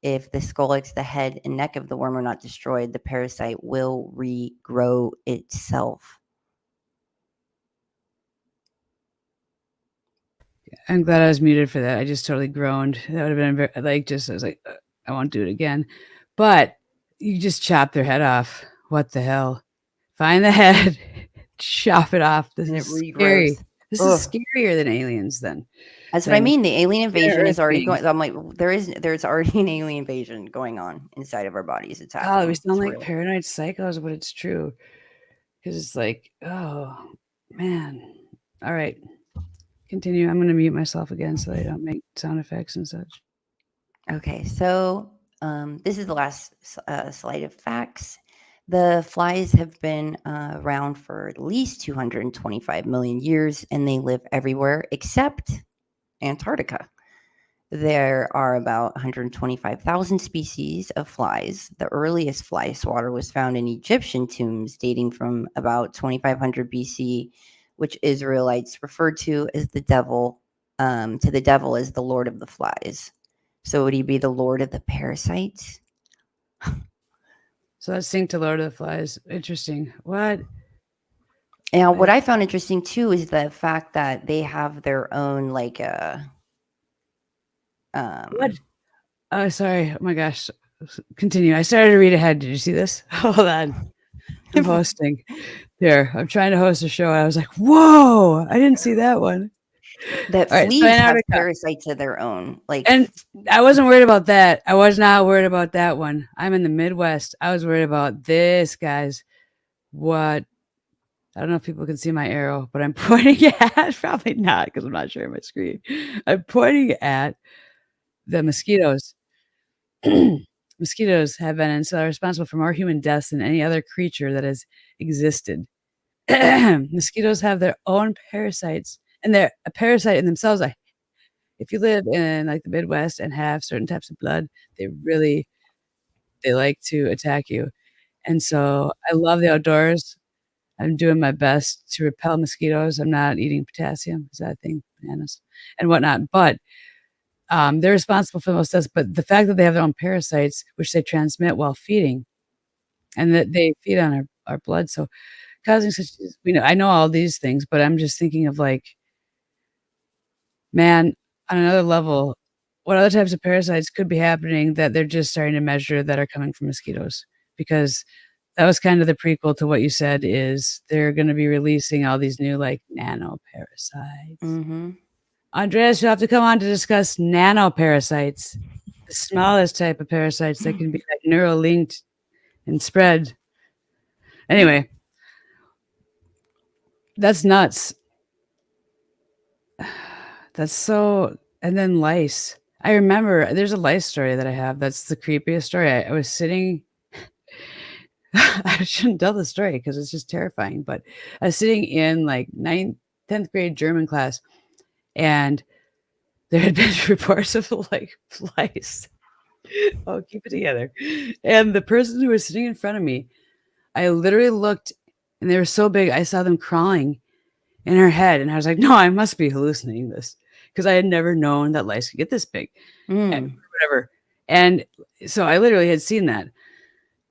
if the scolex, the head and neck of the worm are not destroyed, the parasite will regrow itself. I'm glad I was muted for that. I just totally groaned. That would have been like, just, I was like, I won't do it again. But you just chop their head off. What the hell? Find the head, chop it off. This And it is scary. regrows. This Ugh. is scarier than aliens then. That's what I Then mean. The alien invasion is Earth already beings. going. I'm like, there's already an alien invasion going on inside of our bodies. It's Oh, happening. we sound It's like real. paranoid psychos, but it's true. Because it's like, oh, man. All right. Continue. I'm going to mute myself again so I don't make sound effects and such. Okay, so this is the last slide of facts. The flies have been around for at least 225 million years, and they live everywhere except Antarctica. There are about 125,000 species of flies. The earliest fly swatter was found in Egyptian tombs dating from about 2500 BC, which Israelites referred to as the devil as the Lord of the Flies. So would he be the Lord of the Parasites? So let's sink to Lord of the Flies. Interesting. What? Now, what I found interesting too is the fact that they have their own like What? Oh, sorry. Oh my gosh. Continue. I started to read ahead. Did you see this? Hold on. I'm hosting. There. I'm trying to host a show. And I was like, whoa, I didn't see that one. that All right, fleas so have Antarctica. parasites of their own. Like, And I wasn't worried about that. I was not worried about that one. I'm in the Midwest. I was worried about this, guys. What? I don't know if people can see my arrow, but I'm pointing at, probably not because I'm not sharing my screen. I'm pointing at the mosquitoes. Mosquitoes have been and so are responsible for more human deaths than any other creature that has existed. Mosquitoes have their own parasites, and they're a parasite in themselves. If you live in like the Midwest and have certain types of blood, they like to attack you. And so I love the outdoors. I'm doing my best to repel mosquitoes. I'm not eating potassium. Is that a thing? Bananas and whatnot. But they're responsible for the most deaths. But the fact that they have their own parasites, which they transmit while feeding, and that they feed on our blood, so causing such, I know all these things, but I'm just thinking of like, man, on another level, what other types of parasites could be happening that they're just starting to measure that are coming from mosquitoes? Because that was kind of the prequel to what you said is they're going to be releasing all these new like nanoparasites. mm-hmm. Andreas, you'll have to come on to discuss nanoparasites, the smallest type of parasites that can be like neural linked and spread. Anyway, that's nuts. That's so. And then lice. I remember there's a lice story that I have. That's the creepiest story. I was sitting. I shouldn't tell the story because it's just terrifying. But I was sitting in like 10th grade German class, and there had been reports of like lice. Oh, keep it together. And the person who was sitting in front of me, I literally looked, and they were so big, I saw them crawling in her head, and I was like, no, I must be hallucinating this because I had never known that lice could get this big. And whatever. And so I literally had seen that.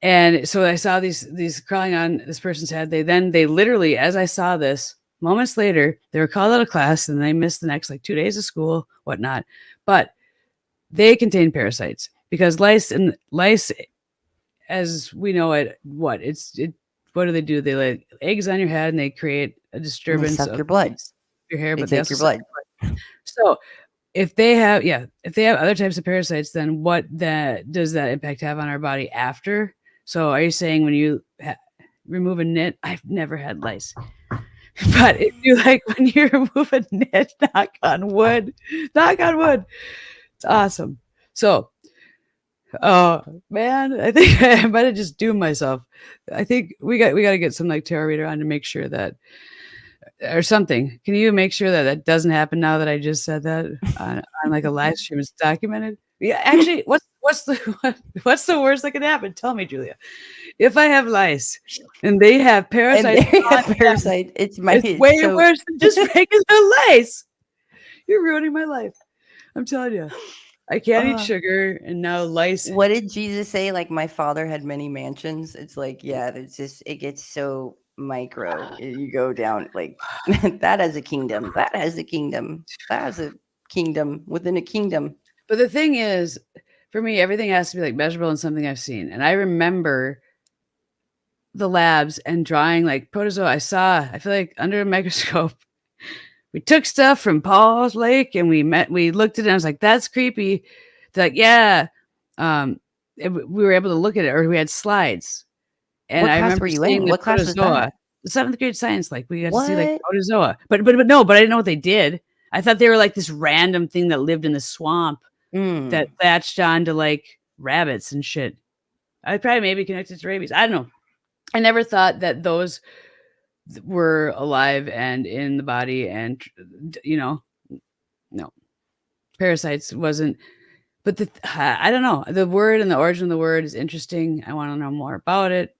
And so I saw these crawling on this person's head. They literally, as I saw this, moments later, they were called out of class and they missed the next like 2 days of school, whatnot. But they contain parasites because lice, as we know it, what do they do? They lay eggs on your head and they create a disturbance suck of your blood, your hair, they but they take also your blood. So if they have other types of parasites, then what does that impact have on our body after? So are you saying when you remove a nit? I've never had lice. But if you like when you remove a nit, knock on wood, it's awesome. So, oh man, I think I might have just doomed myself. I think we got to get some like tarot reader on to make sure that or something. Can you make sure that that doesn't happen now that I just said that on like a live stream? It's documented. Yeah, actually, what's the what's the worst that could happen? Tell me, Julia. If I have lice and they have And parasites, there you on have them, parasite. It's way so worse than just regular lice. You're ruining my life. I'm telling you. I can't eat uh, sugar, and now lice. what did Jesus say? Like, my father had many mansions. It's like, yeah, there's just, it gets so micro. You go down like that has a kingdom. That has a kingdom. That has a kingdom within a kingdom. But the thing is, for me, everything has to be like measurable and something I've seen. And I remember the labs and drawing like protozoa. I feel like under a microscope, we took stuff from Paul's Lake and we looked at it and I was like, that's creepy. They're like, yeah. We were able to look at it, or we had slides. And What I class remember were you seeing in? the What class was protozoa, that? the 7th grade science, like we got to see like What? protozoa. But no, but I didn't know what they did. I thought they were like this random thing that lived in the swamp that Mm. latched on to like rabbits and shit. I probably maybe connected to rabies. I don't know. I never thought that those were alive and in the body and, no. Parasites wasn't, but I don't know. The word and the origin of the word is interesting. I want to know more about it.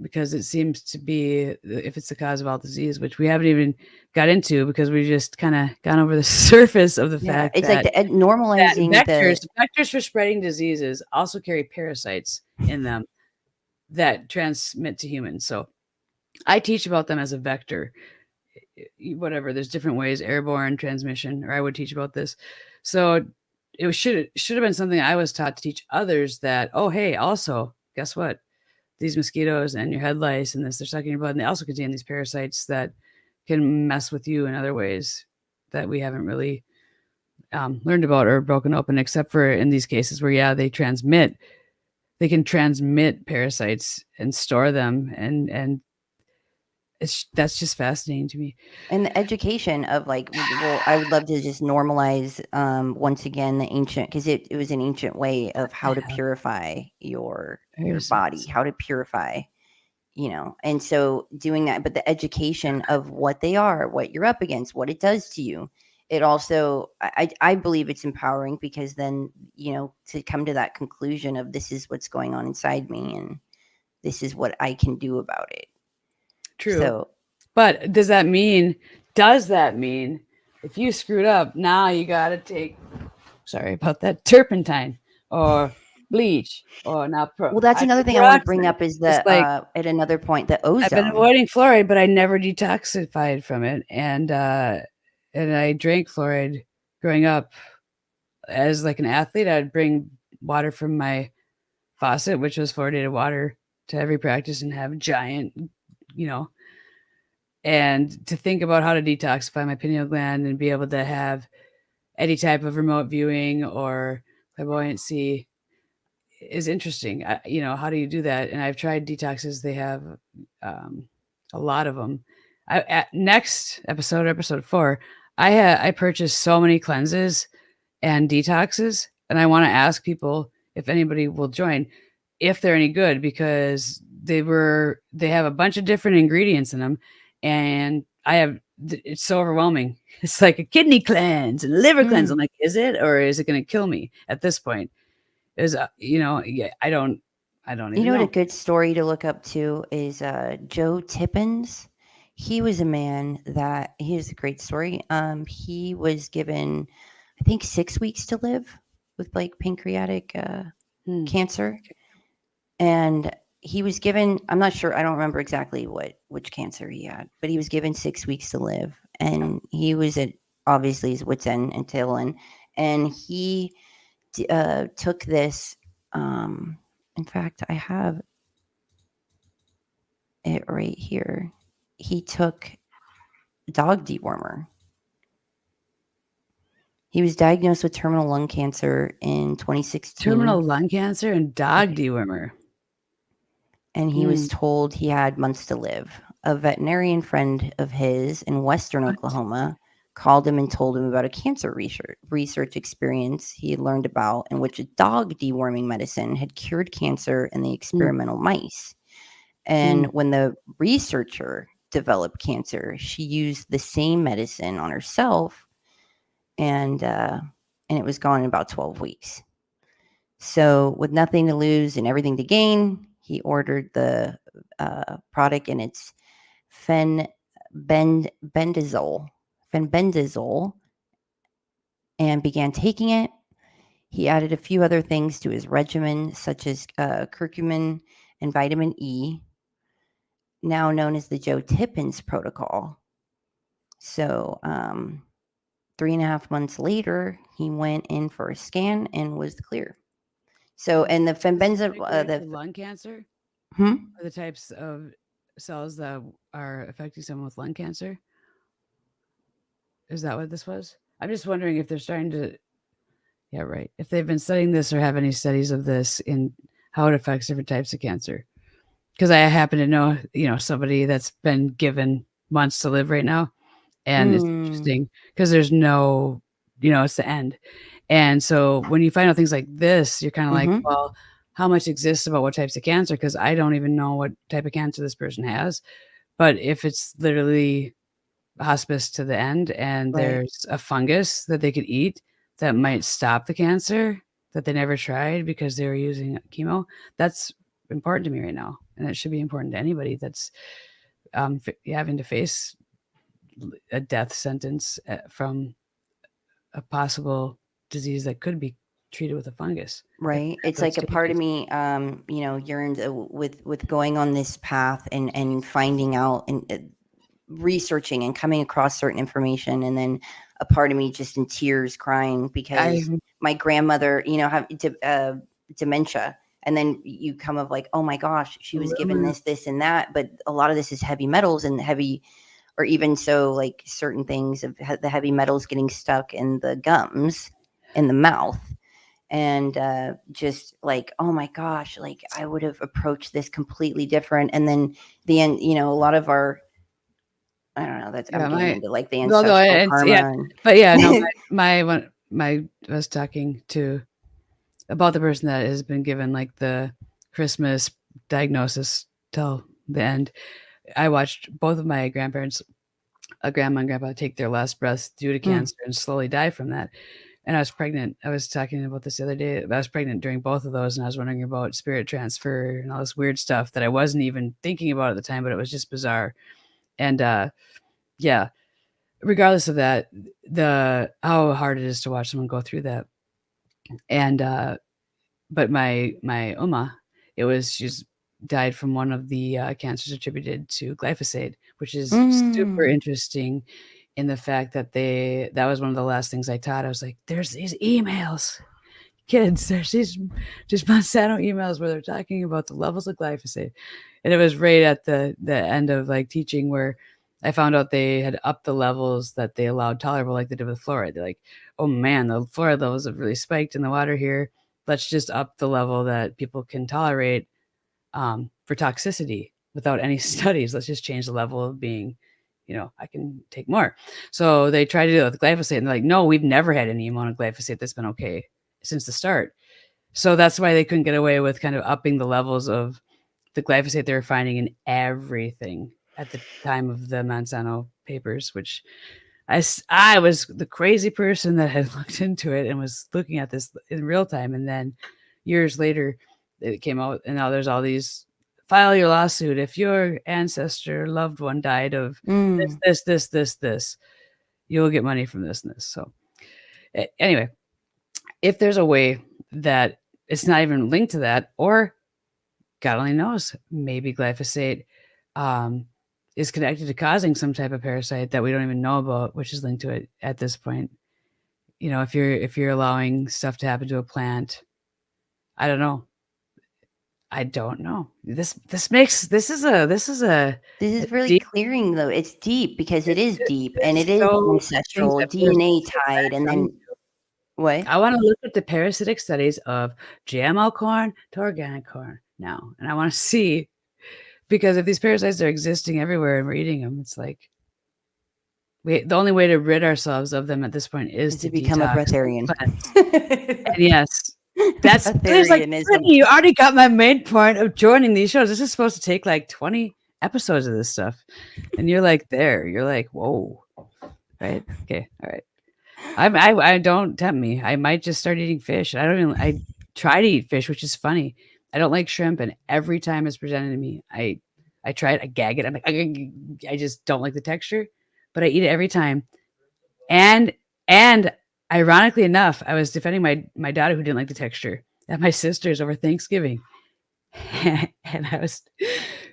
Because it seems to be if it's the cause of all disease, which we haven't even got into because we just kind of gone over the surface of the Yeah, fact it's that, like normalizing the vectors for spreading diseases also carry parasites in them that transmit to humans. So I teach about them as a vector. Whatever, there's different ways, airborne transmission, or I would teach about this. So it should have been something I was taught to teach others that, oh, hey, also, guess what? These mosquitoes and your head lice and this, they're sucking your blood. And they also contain these parasites that can mess with you in other ways that we haven't really learned about or broken open, except for in these cases where, yeah, they can transmit parasites and store them. And that's just fascinating to me. and the education of like, well, I would love to just normalize once again the ancient, because it was an ancient way of how to purify your body, how to purify, and so doing that, but the education of what they are, what you're up against, what it does to you. It also, I believe it's empowering, because then, to come to that conclusion of this is what's going on inside me and this is what I can do about it. True. So, but does that mean if you screwed up, now you got to take, sorry about that, turpentine or bleach or now well, that's another thing I want to bring up is It's that like, at another point, the ozone. I've been avoiding fluoride, but I never detoxified from it. And I drank fluoride growing up as like an athlete. I'd bring water from my faucet, which was fluoridated water, to every practice and have giant, and to think about how to detoxify my pineal gland and be able to have any type of remote viewing or clairvoyancy is interesting. How do you do that? And I've tried detoxes. They have a lot of them. At next episode 4, I purchased so many cleanses and detoxes, and I want to ask people if anybody will join, if they're any good, because they have a bunch of different ingredients in them, and it's so overwhelming. It's like a kidney cleanse and a liver cleanse. I'm like, is it, or is it going to kill me at this point? I don't even know. What a good story to look up to is Joe Tippins. He was a man that, here's a great story. He was given, I think, 6 weeks to live with like pancreatic cancer. And he was given, I'm not sure, I don't remember exactly which cancer he had, but he was given 6 weeks to live. And he was at obviously his wit's end until then. And he took this, in fact, I have it right here. He took dog dewormer. He was diagnosed with terminal lung cancer in 2016. Terminal lung cancer and dog dewormer. And he was told he had months to live. a veterinarian friend of his in Western What? Oklahoma called him and told him about a cancer research experience he had learned about in which a dog deworming medicine had cured cancer in the Mm, experimental mice. And mm. when the researcher developed cancer, she used the same medicine on herself, and it was gone in about 12 weeks. So, with nothing to lose and everything to gain, he ordered the product, and it's fenbendazole, fenbendazole, and began taking it. He added a few other things to his regimen, such as curcumin and vitamin E, now known as the Joe Tippins protocol. So, 3.5 months later, he went in for a scan and was clear. So, and the fenbendazole, Specifically for lung cancer, hmm? or the types of cells that are affecting someone with lung cancer. Is that what this was? I'm just wondering if they're starting to. Yeah, right. If they've been studying this or have any studies of this in how it affects different types of cancer. Because I happen to know, somebody that's been given months to live right now, and it's Mm, interesting because there's no, it's the end. And so when you find out things like this, you're kind of like, hmm well, how much exists about what types of cancer? Because I don't even know what type of cancer this person has. But if it's literally hospice to the end and right. there's a fungus that they could eat that might stop the cancer that they never tried because they were using chemo, that's important to me right now. And it should be important to anybody that's having to face a death sentence from a possible disease that could be treated with a fungus. Right. It's Those like a part of stages. me, yearns with going on this path and finding out and researching and coming across certain information, and then a part of me just in tears crying because I my grandmother, have dementia, and then you come of like, oh my gosh, she was given this and that, but a lot of this is heavy metals and heavy, or even so, like certain things of the heavy metals getting stuck in the gums, in the mouth. And just like, oh my gosh, like I would have approached this completely different. And then the end, a lot of our, I don't know, that's, I'm yeah, getting my into like the well, no, ancestral it's yeah, karma. but yeah, no, And my I was talking to about the person that has been given like the Christmas diagnosis till the end. I watched both of my grandparents, a grandma and grandpa, take their last breaths due to cancer and slowly die from that. And I was pregnant. I was talking about this the other day. I was pregnant during both of those, and I was wondering about spirit transfer and all this weird stuff that I wasn't even thinking about at the time, but it was just bizarre. And yeah, regardless of that, the how hard it is to watch someone go through that. And but my Uma, she's died from one of the cancers attributed to glyphosate, which is super interesting in the fact that that was one of the last things I taught. I was like, there's these emails, kids, there's these just Monsanto emails where they're talking about the levels of glyphosate. And it was right at the end of like teaching where I found out they had upped the levels that they allowed tolerable, like they did with fluoride. They're like, oh man, the fluoride levels have really spiked in the water here. Let's just up the level that people can tolerate for toxicity without any studies. Let's just change the level of being, I can take more. So they tried to do it with glyphosate, and they're like, no, we've never had any amount of glyphosate that's been okay since the start. So that's why they couldn't get away with kind of upping the levels of the glyphosate they were finding in everything at the time of the Monsanto papers, which I was the crazy person that had looked into it and was looking at this in real time. And then years later, it came out, and now there's all these, file your lawsuit if your ancestor, loved one died of this, you'll get money from this and this. So anyway, if there's a way that it's not even linked to that, or God only knows, maybe glyphosate is connected to causing some type of parasite that we don't even know about, which is linked to it at this point. If you're allowing stuff to happen to a plant, I don't know. This is really deep. clearing though. It's deep because it is deep, and There's it is so things ancestral, that there's DNA so tied, and background. then what? I want to look at the parasitic studies of GMO corn to organic corn now, and I want to see Because if these parasites are existing everywhere and we're eating them, it's like the only way to rid ourselves of them at this point is to become a detox. breatharian. And yes, that's there's like Breatharianism. Brittany, you already got my main point of joining these shows. This is supposed to take like 20 episodes of this stuff, and you're like there. You're like, whoa, right? Okay, all right. I don't tempt me. I might just start eating fish. I try to eat fish, which is funny. I don't like shrimp, and every time it's presented to me, I try it. I gag it. I'm like, I just don't like the texture, but I eat it every time. And ironically enough, I was defending my daughter who didn't like the texture at my sister's over Thanksgiving, and I was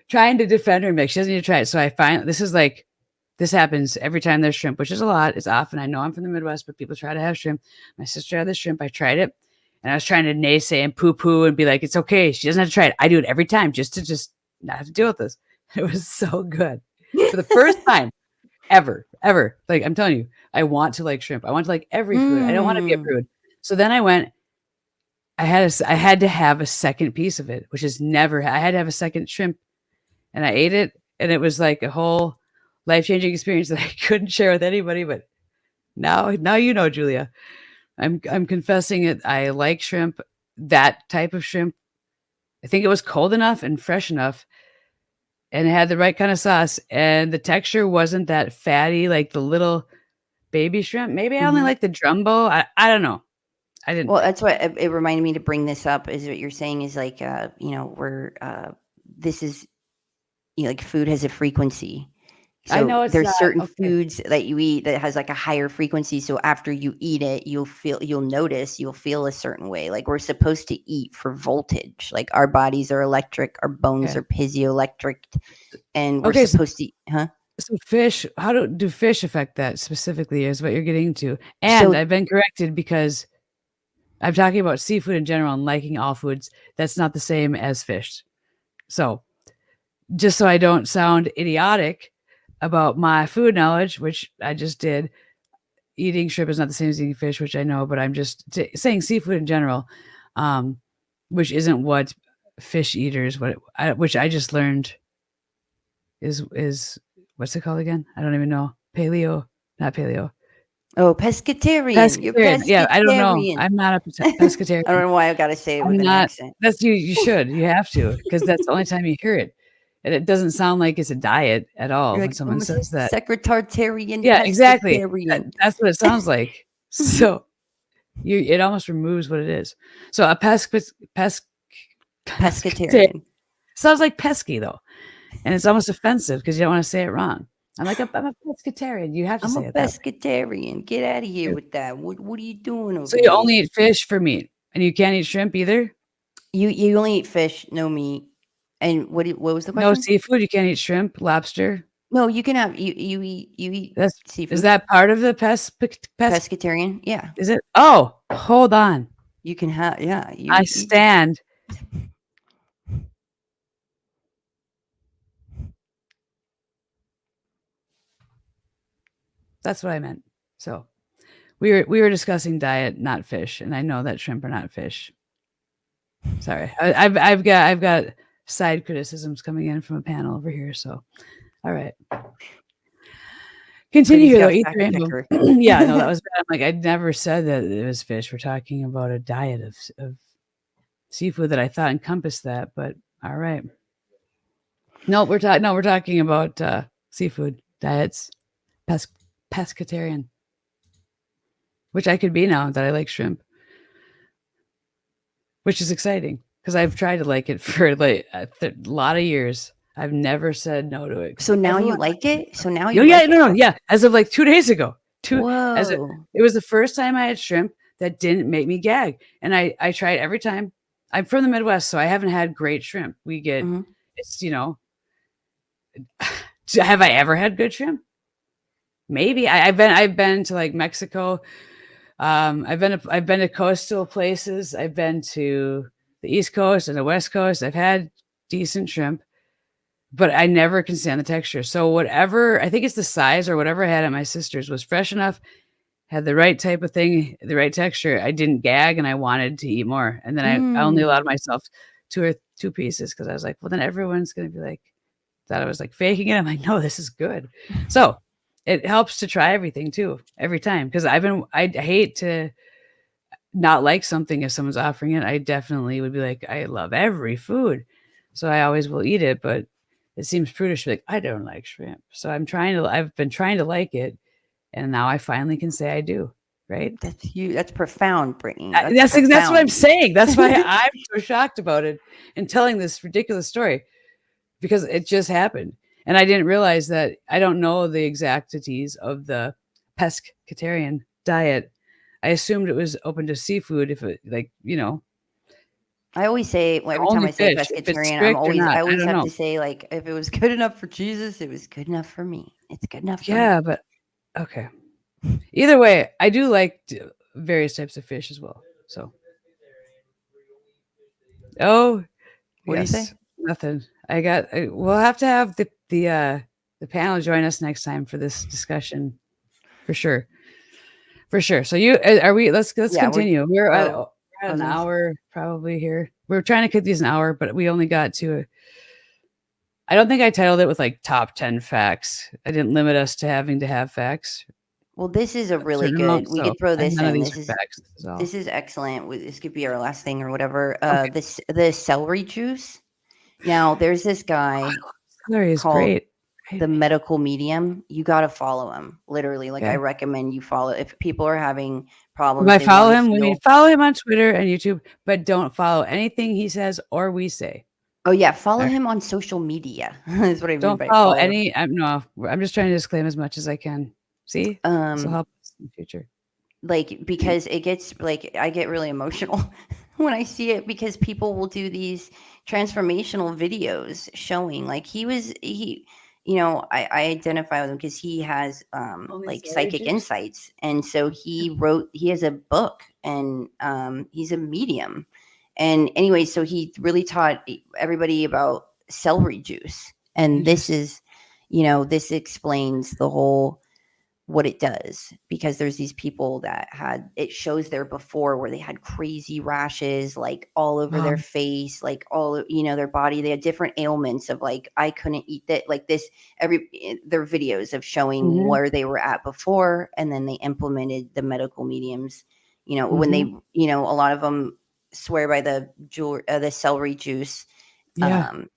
trying to defend her and be like, she doesn't need to try it. So I find this happens every time there's shrimp, which is a lot. It's often. I know I'm from the Midwest, but people try to have shrimp. My sister had the shrimp. I tried it, and I was trying to naysay and poo-poo and be like, it's okay. She doesn't have to try it. I do it every time just to not have to deal with this. It was so good for the first time ever. Like, I'm telling you, I want to like shrimp. I want to like every food. I don't want to be a prude. So then I went. I had to have a second piece of it, which is never. I had to have a second shrimp, and I ate it, and it was like a whole life-changing experience that I couldn't share with anybody. But now you know, Julia. I'm confessing it. I like shrimp, that type of shrimp. I think it was cold enough and fresh enough, and it had the right kind of sauce, and the texture wasn't that fatty like the little baby shrimp. Maybe I only like the jumbo. I don't know. I didn't. Well, that's what it reminded me to bring this up. Is what you're saying is like, we're this is, like food has a frequency. So I know it's there's not, certain okay. foods that you eat that has like a higher frequency. So after you eat it, you'll feel a certain way. Like we're supposed to eat for voltage. Like our bodies are electric, our bones Okay. are piezoelectric, and we're Okay, supposed to, huh? So fish, how do fish affect that specifically is what you're getting to. And I've been corrected because I'm talking about seafood in general and liking all foods. That's not the same as fish. So just so I don't sound idiotic about my food knowledge, which I just did, eating shrimp is not the same as eating fish, which I know, but I'm just saying seafood in general, which isn't what fish eaters, which I just learned is what's it called again? I don't even know. Not paleo. Oh, pescatarian. You're pescatarian. Yeah, I don't know. I'm not a pescatarian. I don't know why I got to say it with an accent. That's you should. You have to, because that's the only time you hear it. And it doesn't sound like it's a diet at all when someone says that. Secretarian. Yeah, exactly. That's what it sounds like. So it almost removes what it is. So a pescatarian sounds like pesky though. And it's almost offensive because you don't want to say it wrong. I'm a pescatarian. You have to say it. I'm a pescatarian. Get out of here with that. What are you doing over So you only eat fish for meat, and you can't eat shrimp either? You only eat fish, no meat. And what was the question? No seafood. You can't eat shrimp, lobster. No, you can have you eat seafood. Is that part of the pescatarian? Yeah. Is it? Oh, hold on. You can have I stand. That's what I meant. So we were discussing diet, not fish, and I know that shrimp are not fish. Sorry, I've got side criticisms coming in from a panel over here. So, all right, continue here though. Eat the rainbow. Yeah, no, that was bad. I'm like, I never said that it was fish. We're talking about a diet of seafood that I thought encompassed that, but all right. No, we're talking about seafood diets, pescatarian, which I could be now that I like shrimp, which is exciting because I've tried to like it for like a lot of years. I've never said no to it. So now you like it? So now you as of like 2 days ago. Whoa. It was the first time I had shrimp that didn't make me gag. And I tried every time. I'm from the Midwest, so I haven't had great shrimp. We get it's have I ever had good shrimp? Maybe I've been to like Mexico. I've been to coastal places. I've been to the East Coast and the West Coast. I've had decent shrimp, but I never can stand the texture. So whatever, I think it's the size or whatever I had at my sister's was fresh enough, had the right type of thing, the right texture. I didn't gag and I wanted to eat more. And then I only allowed myself two pieces because I was like, well, then everyone's going to be like, thought I was like faking it. I'm like, no, this is good. So it helps to try everything too, every time. Because I hate to not like something if someone's offering it. I definitely would be like, I love every food. So I always will eat it, but it seems prudish to be like, I don't like shrimp. So I've been trying to like it. And now I finally can say I do. Right. That's you. That's profound, Brittany. That's what I'm profound. saying. That's why I'm so shocked about it and telling this ridiculous story, because it just happened. And I didn't realize that I don't know the exactities of the pescatarian diet. I assumed it was open to seafood if it I always say, well, every time only I say fish, if it's pescatarian, strict or not. I I always don't have know. to say, like, if it was good enough for Jesus, it was good enough for me. It's good enough for me. Yeah, but okay. Either way, I do like various types of fish as well. So, oh, What do you say? yes, nothing. We'll have to have the panel join us next time for this discussion, for sure. For sure. So let's Yeah, continue. We're at I an was gonna say- hour probably here. We're trying to cut these an hour, but we only got to I don't think I titled it with like top 10 facts. I didn't limit us to having to have facts. Well, this is a really certain good. amount, We so could throw and this none of in. these are facts. This is excellent. This could be our last thing or whatever. Okay. The celery juice. Now, there's this guy Celery is called great. the medical medium. You got to follow him. Literally, like Okay. I recommend you follow. If people are having If problems, I they follow wanna him, we heal. need to follow him on Twitter and YouTube, but don't follow anything he says or we say. Oh yeah, follow Alright. him on social media. Is what I mean Don't by follow follow. any. No, I'm just trying to disclaim as much as I can. See, this will help us in the future. Like because it gets like I get really emotional when I see it because people will do these transformational videos showing like I identify with him because he has Only like celery psychic juice? insights, and so he has a book, and he's a medium, and anyway, so he really taught everybody about celery juice, and this explains the whole what it does, because there's these people that it shows their before where they had crazy rashes like all over their face, like their body. They had different ailments of like, I couldn't eat that, like this. Their videos of showing where they were at before, and then they implemented the medical mediums, when they, a lot of them swear by the celery juice, and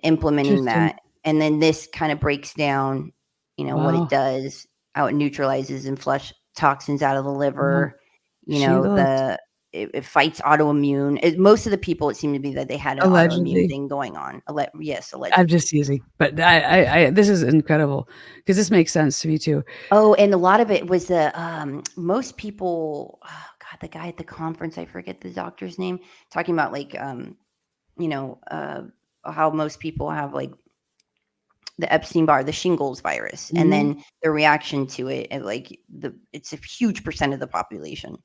implementing that. And then this kind of breaks down, what it does, how it neutralizes and flush toxins out of the liver. It fights autoimmune. Most of the people, it seemed to be that they had an autoimmune thing going on. Yes, allegedly. I'm just using, but I this is incredible because this makes sense to me too. Oh, and a lot of it was most people. Oh God, the guy at the conference, I forget the doctor's name, talking about like how most people have like the Epstein-Barr, the shingles virus, and then the reaction to it, and like it's a huge percent of the population.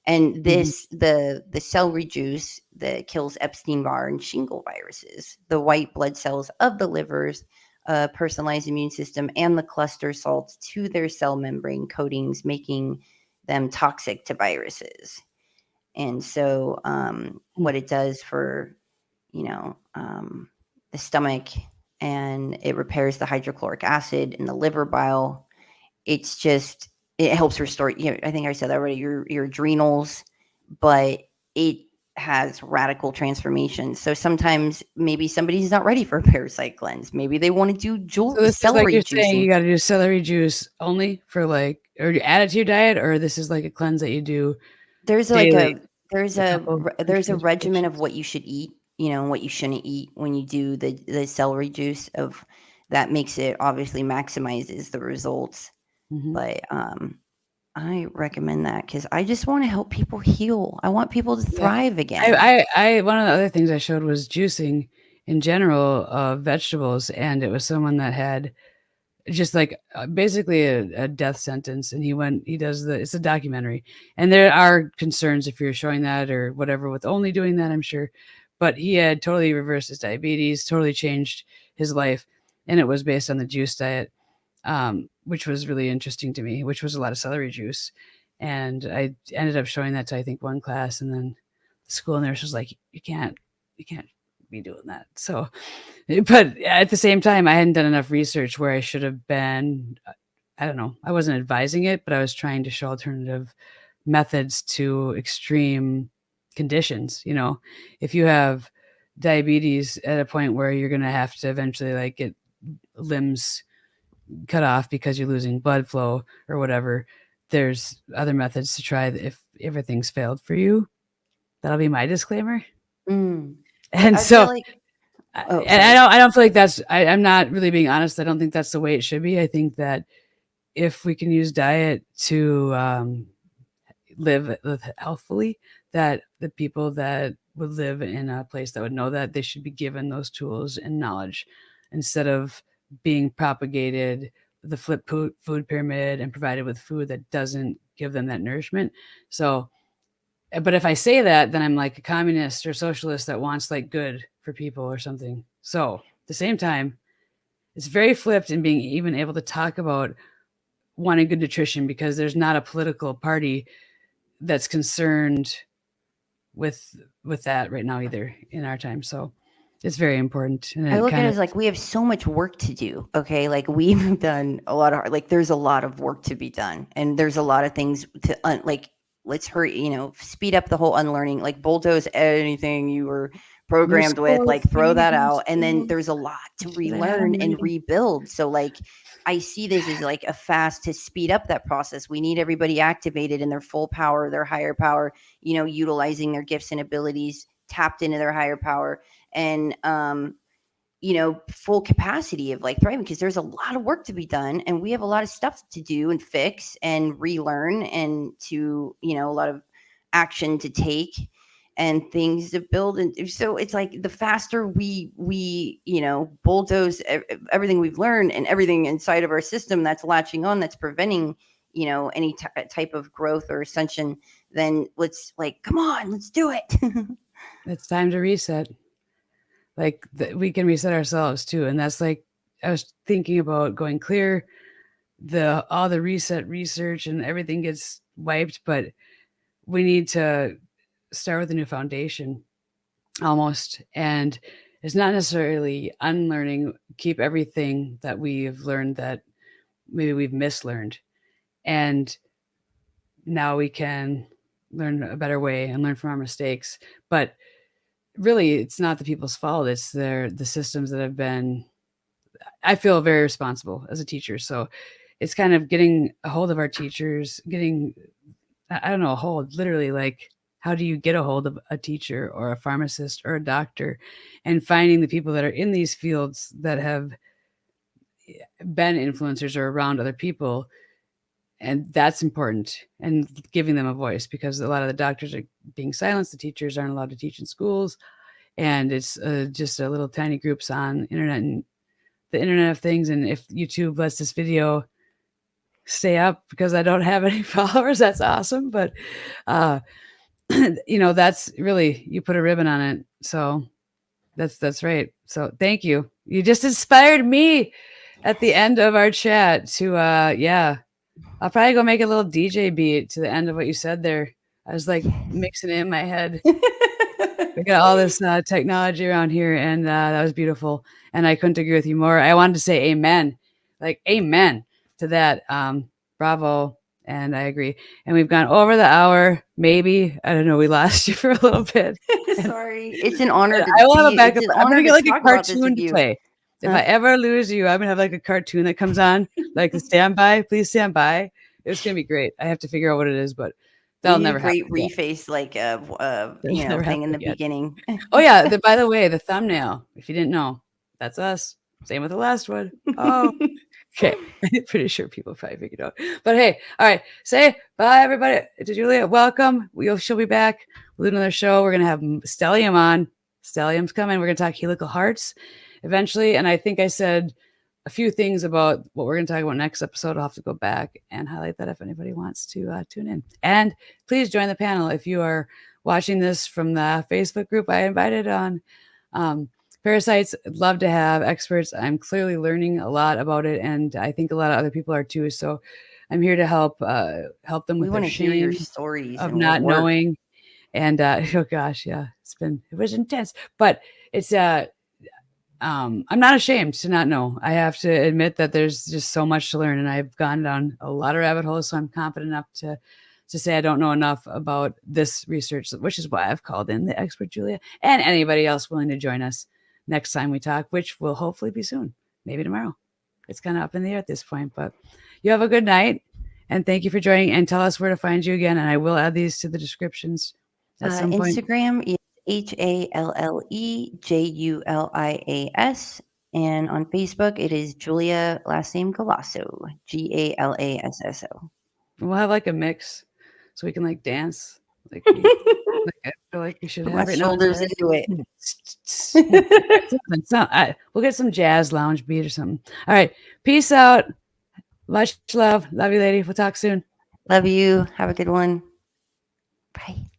And the celery juice that kills Epstein-Barr and shingle viruses, the white blood cells of the livers, personalized immune system, and the cluster salts to their cell membrane coatings, making them toxic to viruses. And so what it does for, the stomach, and it repairs the hydrochloric acid in the liver bile. It helps restore, I think I said that already, your adrenals, but it has radical transformation. So sometimes maybe somebody's not ready for a parasite cleanse. Maybe they want to do So this celery is like you're juicing. saying you got to do celery juice only for like, or you add it to your diet, or this is like a cleanse that you do. There's daily, like there's a regimen of what you should eat, and what you shouldn't eat when you do the celery juice. Of that makes it, obviously maximizes the results. But I recommend that because I just want to help people heal. I want people to thrive again. I one of the other things I showed was juicing in general of vegetables, and it was someone that had just like basically a death sentence, and it's a documentary, and there are concerns if you're showing that or whatever with only doing that, I'm sure, but he had totally reversed his diabetes, totally changed his life, and it was based on the juice diet, which was really interesting to me, which was a lot of celery juice. And I ended up showing that to, I think, one class, and then the school nurse was like, you can't be doing that. So, but at the same time, I hadn't done enough research where I should have been. I don't know. I wasn't advising it, but I was trying to show alternative methods to extreme conditions. If you have diabetes at a point where you're going to have to eventually like get limbs cut off because you're losing blood flow or whatever, there's other methods to try if everything's failed for you. That'll be my disclaimer. Mm. And I so feel like, and sorry. I don't feel like that's I'm not really being honest. I don't think that's the way it should be. I think that if we can use diet to live healthfully, that the people that would live in a place that would know that, they should be given those tools and knowledge instead of being propagated the flip food pyramid and provided with food that doesn't give them that nourishment. So, but if I say that, then I'm like a communist or socialist that wants like good for people or something. So at the same time, it's very flipped in being even able to talk about wanting good nutrition, because there's not a political party that's concerned with that right now either in our time. So it's very important. And I it look at kind it of as like we have so much work to do. Okay. Like we've done a lot of, like, there's a lot of work to be done. And there's a lot of things to, like, let's hurry, speed up the whole unlearning, like bulldoze anything you were programmed with, like throw that out. And then there's a lot to relearn and rebuild. So, like, I see this as like a fast to speed up that process. We need everybody activated in their full power, their higher power, utilizing their gifts and abilities, tapped into their higher power, and full capacity of like thriving, because there's a lot of work to be done and we have a lot of stuff to do and fix and relearn, and to a lot of action to take and things to build. And so it's like the faster we bulldoze everything we've learned and everything inside of our system that's latching on, that's preventing any type of growth or ascension, then let's, like, come on, let's do it. It's time to reset. Like we can reset ourselves too. And that's like, I was thinking about going clear, all the reset research and everything gets wiped, but we need to start with a new foundation almost. And it's not necessarily unlearning, keep everything that we've learned that maybe we've mislearned. And now we can learn a better way and learn from our mistakes. But really, it's not the people's fault. It's the systems that have been, I feel very responsible as a teacher. So it's kind of getting a hold of our teachers, I don't know, a hold, literally, like, how do you get a hold of a teacher or a pharmacist or a doctor, and finding the people that are in these fields that have been influencers or around other people. And that's important, and giving them a voice, because a lot of the doctors are being silenced. The teachers aren't allowed to teach in schools. And it's just a little tiny groups on internet and the Internet of Things. And if YouTube lets this video stay up because I don't have any followers, that's awesome. But, that's really, you put a ribbon on it. So that's right. So thank you. You just inspired me at the end of our chat to, I'll probably go make a little DJ beat to the end of what you said there. I was like mixing it in my head. We got all this technology around here, and that was beautiful. And I couldn't agree with you more. I wanted to say amen, like amen to that. Bravo. And I agree. And we've gone over the hour. Maybe, I don't know, we lost you for a little bit. Sorry, it's an honor. I will have a backup. I'm gonna get like a cartoon to play. If I ever lose you, I'm gonna have like a cartoon that comes on, like the standby. Please stand by. It's gonna be great. I have to figure out what it is, but that'll never happen. Great reface, like thing in the beginning. Oh yeah. By the way, the thumbnail, if you didn't know, that's us. Same with the last one. Oh, okay. I'm pretty sure people probably figured out. But hey, all right. Say bye, everybody. To Julia, welcome. She'll be back. We'll do another show. We're gonna have Stellium on. Stellium's coming. We're gonna talk helical hearts eventually. And I think I said a few things about what we're going to talk about next episode. I'll have to go back and highlight that if anybody wants to tune in. And please join the panel if you are watching this from the Facebook group I invited on. Parasites, I'd love to have experts. I'm clearly learning a lot about it, and I think a lot of other people are too. So I'm here to help them with their shame, hear your stories of not knowing. And oh gosh, yeah, it was intense. But it's I'm not ashamed to not know. I have to admit that there's just so much to learn, and I've gone down a lot of rabbit holes. So I'm confident enough to say I don't know enough about this research, which is why I've called in the expert Julia and anybody else willing to join us next time we talk, which will hopefully be soon, maybe tomorrow. It's kind of up in the air at this point, but you have a good night, and thank you for joining. And tell us where to find you again, and I will add these to the descriptions at some point. Instagram is HALLEJULIAS, and on Facebook it is Julia, last name Galasso, GALASSO. We'll have like a mix, so we can like dance. Like, I feel like we should Put have my right now. shoulders into it. We'll get some jazz lounge beat or something. All right, peace out. Much love. Love you, lady. We'll talk soon. Love you. Have a good one. Bye.